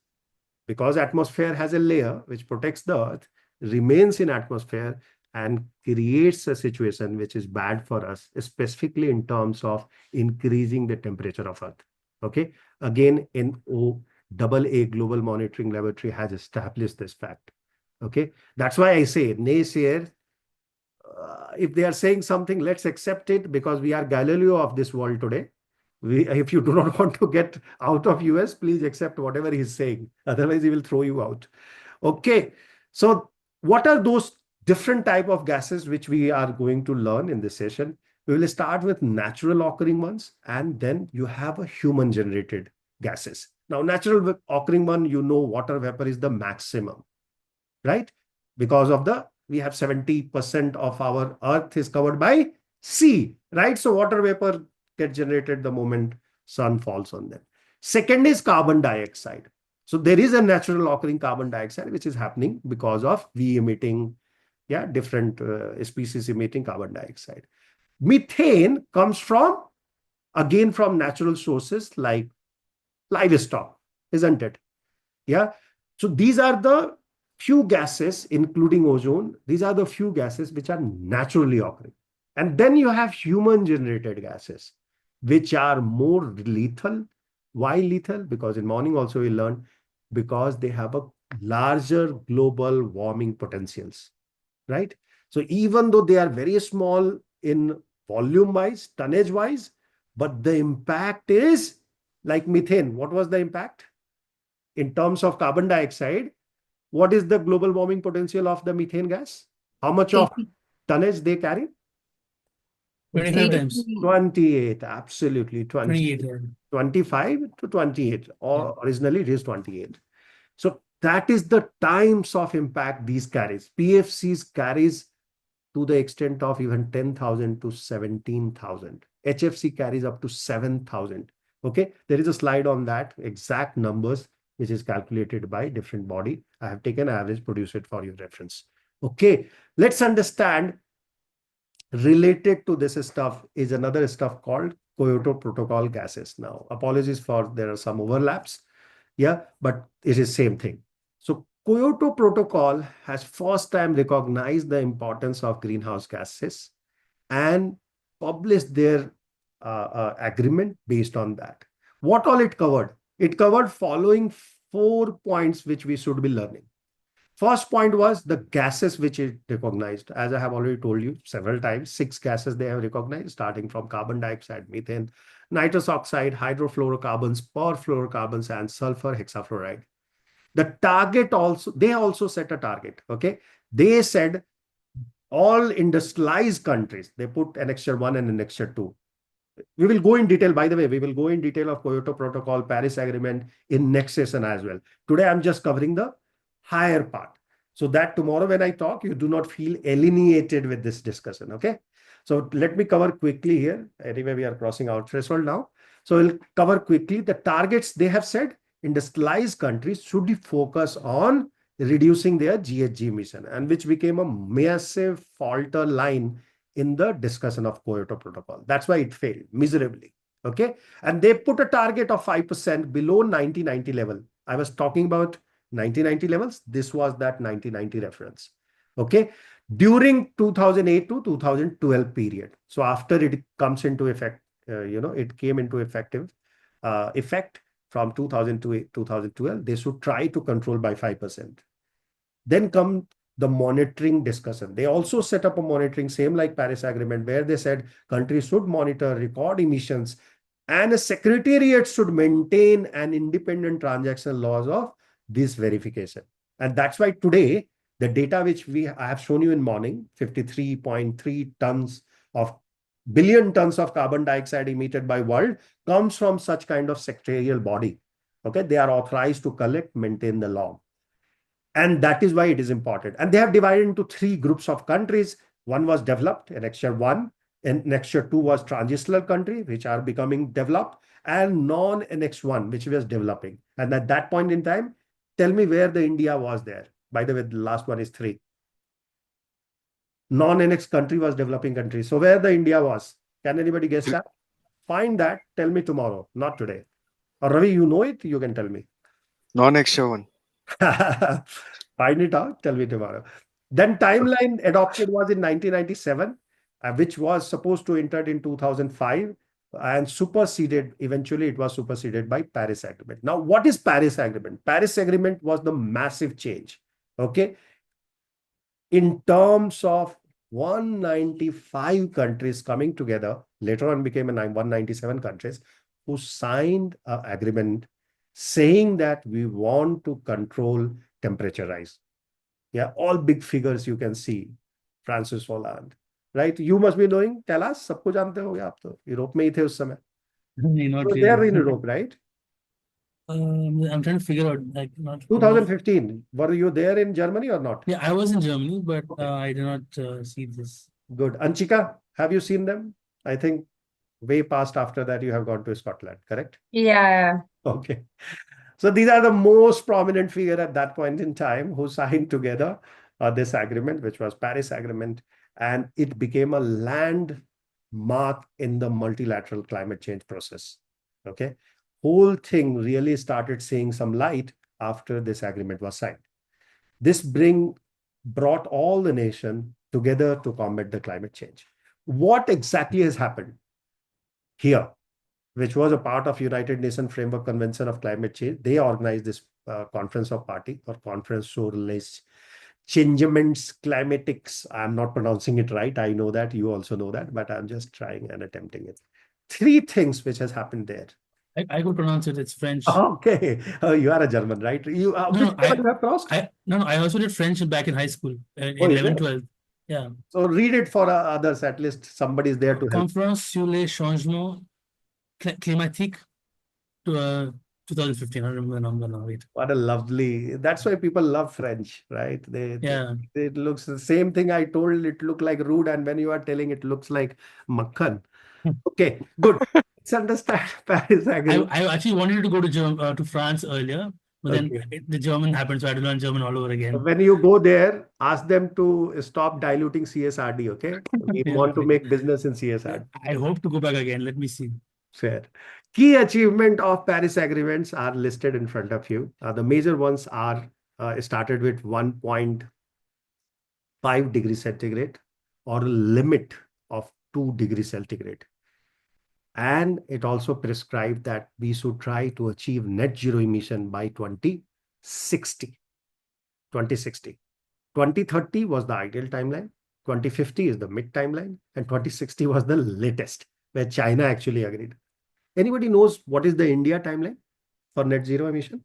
because atmosphere has a layer which protects the earth, remains in atmosphere and creates a situation which is bad for us, specifically in terms of increasing the temperature of earth. Okay. Again, NOAA Global Monitoring Laboratory has established this fact. Okay. That's why I say naysayers, if they are saying something, let's accept it because we are Galileo of this world today. If you do not want to get out of US, please accept whatever he's saying. Otherwise, he will throw you out. Okay. So what are those different type of gases which we are going to learn in this session? We will start with natural occurring ones, and then you have a human generated gases. Now, natural occurring one, you know, water vapor is the maximum, right? Because of we have 70% of our earth is covered by sea, right? So water vapor gets generated the moment sun falls on them. Second is carbon dioxide. So there is a natural occurring carbon dioxide, which is happening because of we emitting, yeah, different species emitting carbon dioxide. Methane comes again from natural sources like livestock, isn't it? Yeah. So these are the few gases, including ozone. These are the few gases which are naturally occurring. And then you have human generated gases, which are more lethal. Why lethal? Because in morning also we learned because they have a larger global warming potentials, right? So even though they are very small in volume wise, tonnage wise, but the impact is like methane. What was the impact? In terms of carbon dioxide, what is the global warming potential of the methane gas? How much of 80, tonnage they carry? 25 times. 80. 28, absolutely 28. 28. 25 to 28, Yeah. or originally it is 28. So that is the times of impact these carries. PFCs carries to the extent of even 10,000 to 17,000. HFC carries up to 7,000. Okay, there is a slide on that, exact numbers, which is calculated by different body. I have taken average, produce it for your reference. Okay, let's understand related to this stuff is another stuff called Kyoto Protocol gases. Now, apologies for there are some overlaps. Yeah, but it is same thing. So Kyoto Protocol has first time recognized the importance of greenhouse gases and published their agreement based on that. What all it covered? It covered following 4 points which we should be learning. First point was the gases which it recognized. As I have already told you several times, 6 gases they have recognized, starting from carbon dioxide, methane, nitrous oxide, hydrofluorocarbons, perfluorocarbons, and sulfur hexafluoride. The target also, they also set a target. Okay. They said all industrialized countries, they put annexure 1 and annexure 2. We will go in detail, by the way, we will go in detail of Kyoto Protocol, Paris Agreement in next session as well. Today, I'm just covering the higher part. So that tomorrow when I talk, you do not feel alienated with this discussion, okay? So let me cover quickly here. Anyway, we are crossing our threshold now. So we'll cover quickly the targets they have said. Industrialized countries should focus on reducing their GHG emission, and which became a massive falter line in the discussion of Kyoto Protocol. That's why it failed miserably. Okay. And they put a target of 5% below 1990 level. I was talking about 1990 levels. This was that 1990 reference. Okay. During 2008 to 2012 period. So after it comes into effect, it came into effect from 2000 to 2012, they should try to control by 5%. Then come the monitoring discussion. They also set up a monitoring, same like Paris Agreement, where they said countries should monitor, record emissions, and a secretariat should maintain an independent transaction laws of this verification. And that's why today, the data which I have shown you in morning, 53.3 tons of billion tons of carbon dioxide emitted by world comes from such kind of secretarial body. Okay, they are authorized to collect, maintain the log. And that is why it is important. And they have divided into 3 groups of countries. One was developed, annexure 1, and annexure 2 was transitional country, which are becoming developed, and non-annex 1, which was developing. And at that point in time, tell me where the India was there. By the way, the last one is 3. Non-annex country was developing country. So where the India was? Can anybody guess that? Find that. Tell me tomorrow, not today. Or Ravi, you know it? You can tell me. Non-extra one. Find it out, tell me tomorrow. Then timeline adopted was in 1997, which was supposed to enter in 2005 and superseded, eventually it was superseded by Paris Agreement. Now, what is Paris Agreement? Paris Agreement was the massive change, okay? In terms of 195 countries coming together, later on became 197 countries, who signed an agreement saying that we want to control temperature rise. Yeah, all big figures you can see. Francis Hollande, right? You must be knowing. Tell us, सबको जानते होगे आप तो Europe में ही थे उस समय. Not You were really. there in Europe, right? I'm trying to figure out, like, not. 2015. Were you there in Germany or not? Yeah, I was in Germany, but Okay. I did not see this. Good. Anchika, have you seen them? I think way past after that you have gone to Scotland, correct? Yeah. Okay. So these are the most prominent figure at that point in time who signed together this agreement, which was Paris Agreement, and it became a landmark in the multilateral climate change process. Okay. Whole thing really started seeing some light after this agreement was signed. This brought all the nation together to combat the climate change. What exactly has happened here, which was a part of United Nations Framework Convention of Climate Change? They organized this Conference of Party or Conference sur les Changements Climatiques. I'm not pronouncing it right. I know that. You also know that, but I'm just trying and attempting it. Three things which has happened there. I could pronounce it. It's French. Okay. You are a German, right? You which level you have crossed? No, I also did French back in high school, in Oh, is 11, it? 12. Yeah. So read it for others. At least somebody is there to help. Conférence sur les changements climatiques to 2015. I don't remember the number now. Wait. What a lovely. That's why people love French, right? Yeah. It looks the same thing I told. It looked like rude, and when you are telling, it looks like makhan. Okay, good. Let's understand Paris Agreement. I actually wanted to go to France earlier, but then the German happened, so I had to learn German all over again. When you go there, ask them to stop diluting CSRD, okay? We Yeah, want to okay. make business in CSRD. I hope to go back again. Let me see. Fair. Key achievement of Paris agreements are listed in front of you. The major ones are started with 1.5 degrees centigrade or a limit of 2 degrees centigrade. And it also prescribed that we should try to achieve net zero emission by 2060. 2060. 2030 was the ideal timeline. 2050 is the mid timeline. And 2060 was the latest, where China actually agreed. Anybody knows what is the India timeline for net zero emission?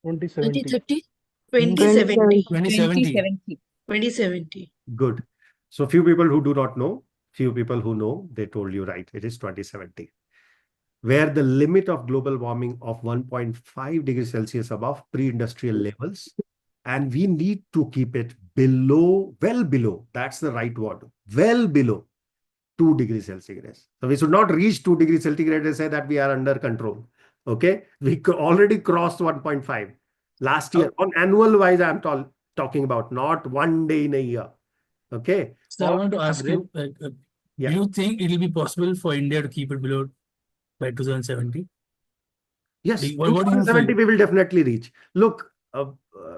2070. 2030? 2070. 2070. 2070. Good. So few people who do not know, few people who know, they told you right. It is 2070, where the limit of global warming of 1.5 degrees Celsius above pre-industrial levels, and we need to keep it below, well below, that's the right word, well below 2 degrees centigrade. So we should not reach 2 degrees centigrade and say that we are under control. Okay. We already crossed 1.5 last year. On annual wise, I'm talking about, not one day in a year. Okay. So I want to ask you, do you think it will be possible for India to keep it below by 2070? Yes, What do you 2070 feel? we will definitely reach. Look,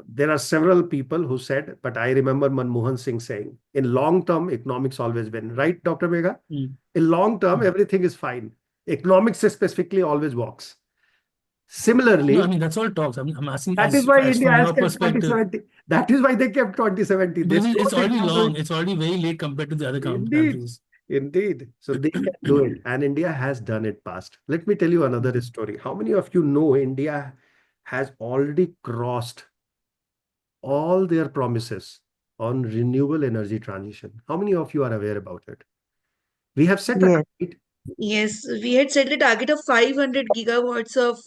there are several people who said, but I remember Manmohan Singh saying, in long term, economics always win. Right, Dr. Megha? In long term, everything is fine. Economics specifically always works. Similarly, No, I mean, that's all talks. I'm asking that is why India from has your kept perspective. 2070. That is why they kept 2070. Because it's already long. It's already very late compared to the other countries. Indeed. So they can do it. And India has done it past. Let me tell you another story. How many of you know India has already crossed all their promises on renewable energy transition? How many of you are aware about it? We have set a target. Yes, we had set a target of 500 gigawatts of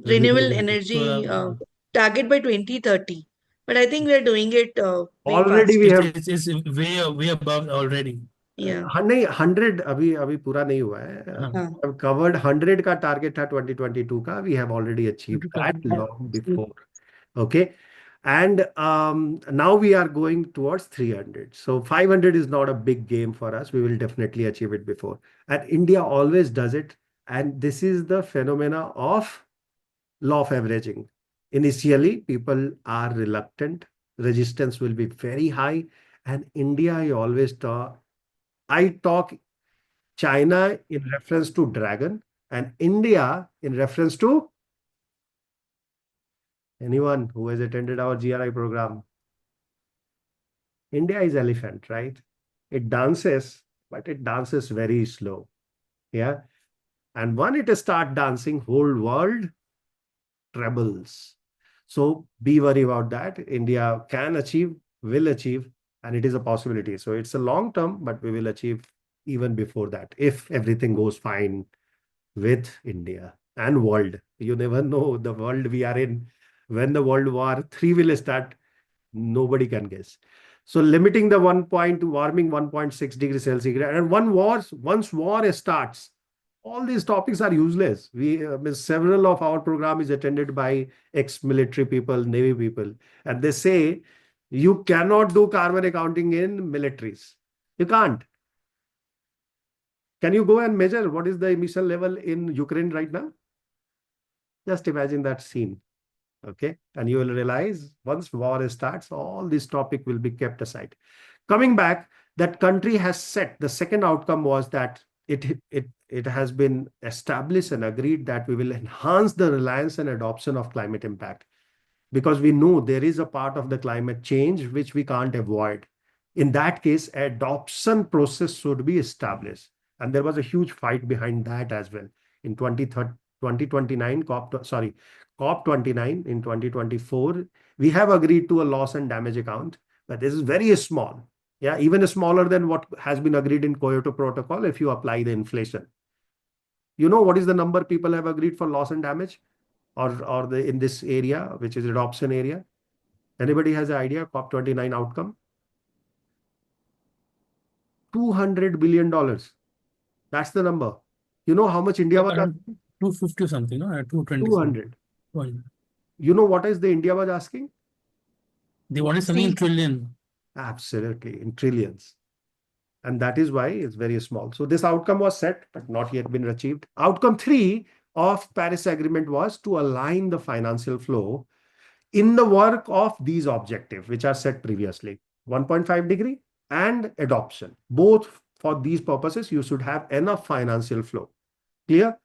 renewable energy target by 2030. But I think we are doing it way Already past. we have It's way above already. Yeah. नहीं 100 अभी पूरा नहीं हुआ है. Have covered 100 का target था 2022 का. We have already achieved that long before. Okay. And now we are going towards 300. So 500 is not a big game for us. We will definitely achieve it before. And India always does it. And this is the phenomena of law of averaging. Initially, people are reluctant. Resistance will be very high. And India, I talk China in reference to dragon and India in reference to anyone who has attended our GRI program. India is elephant, right? It dances, but it dances very slow. Yeah. And when it start dancing, whole world trembles. So be worried about that. India can achieve, will achieve, and it is a possibility. So it's a long term, but we will achieve even before that if everything goes fine with India. and world. You never know the world we are in. When the World War III will start, nobody can guess. So limiting the 1 point warming 1.6 degrees Celsius, and once war starts, all these topics are useless. Several of our program is attended by ex-military people, Navy people, and they say you cannot do carbon accounting in militaries. You can't. Can you go and measure what is the emission level in Ukraine right now? Just imagine that scene. Okay. And you will realize once war starts, all this topic will be kept aside. Coming back, that country has set the second outcome was that it has been established and agreed that we will enhance the reliance and adoption of climate impact, because we know there is a part of the climate change which we can't avoid. In that case, adoption process should be established. And there was a huge fight behind that as well. In 2029, COP29 in 2024, we have agreed to a loss and damage account, but this is very small. Yeah, even smaller than what has been agreed in Kyoto Protocol if you apply the inflation. You know what is the number people have agreed for loss and damage? Or the in this area, which is adoption area? Anybody has an idea? COP29 outcome? $200 billion. That's the number. You know how much India was Around asking? 250 or something, no? 220. 200. 200. You know what is the India was asking? They wanted something in trillion. Absolutely, in trillions. And that is why it's very small. So this outcome was set, but not yet been achieved. Outcome 3 of Paris Agreement was to align the financial flow in the work of these objectives, which are set previously, 1.5 degree and adoption. Both for these purposes, you should have enough financial flow. Clear?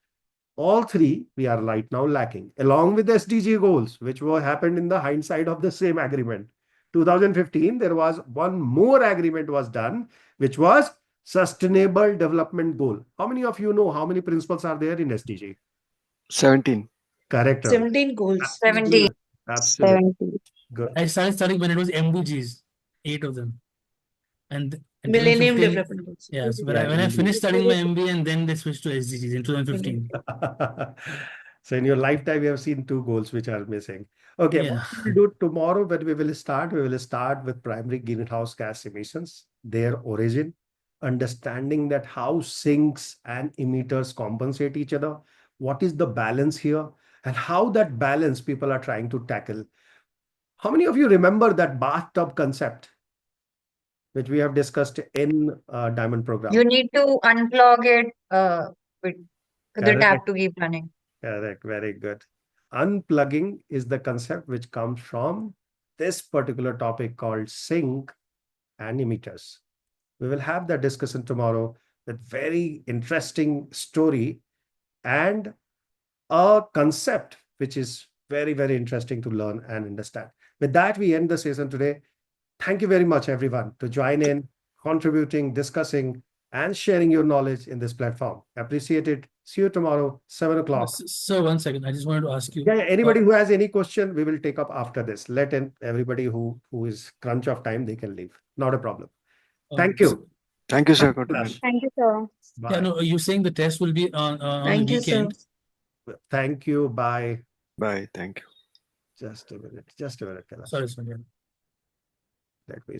All three we are right now lacking, along with SDG goals, which were happened in the hindsight of the same agreement. 2015, there was one more agreement was done, which was Sustainable Development Goal. How many of you know how many principles are there in SDG? 17. Correct, Ravi. 17 goals. 70. Absolutely. 70. Good. I started studying when it was MDGs, 8 of them. And in Millennium 2015, Development Goals. yes, when Yeah, I finished indeed. studying my MBA, and then they switched to SDGs in 2015. So in your lifetime, you have seen two goals which are missing. Okay, Yeah. what we will do tomorrow when we will start with primary greenhouse gas emissions, their origin, understanding that how sinks and emitters compensate each other, what is the balance here, and how that balance people are trying to tackle. How many of you remember that bathtub concept, which we have discussed in Diamond program? You need to unplug it with the Correct. tap to keep running. Correct. Very good. Unplugging is the concept which comes from this particular topic called sink and emitters. We will have that discussion tomorrow with very interesting story and a concept which is very, very interesting to learn and understand. With that, we end the session today. Thank you very much, everyone, to join in, contributing, discussing, and sharing your knowledge in this platform. Appreciate it. See you tomorrow, 7 o'clock. So 1 second, I just wanted to ask you. Yeah, anybody who has any question, we will take up after this. Let in everybody who is crunch of time, they can leave. Not a problem. Thank you. Thank you, sir. Thank you, Nash. Thank you, sir. Bye. Yeah, no, you're saying the test will be on the Thank you, sir. weekend. Thank you. Bye. Bye. Thank you. Just a minute. Just a minute. Kailash. Sorry, Sonia. Let me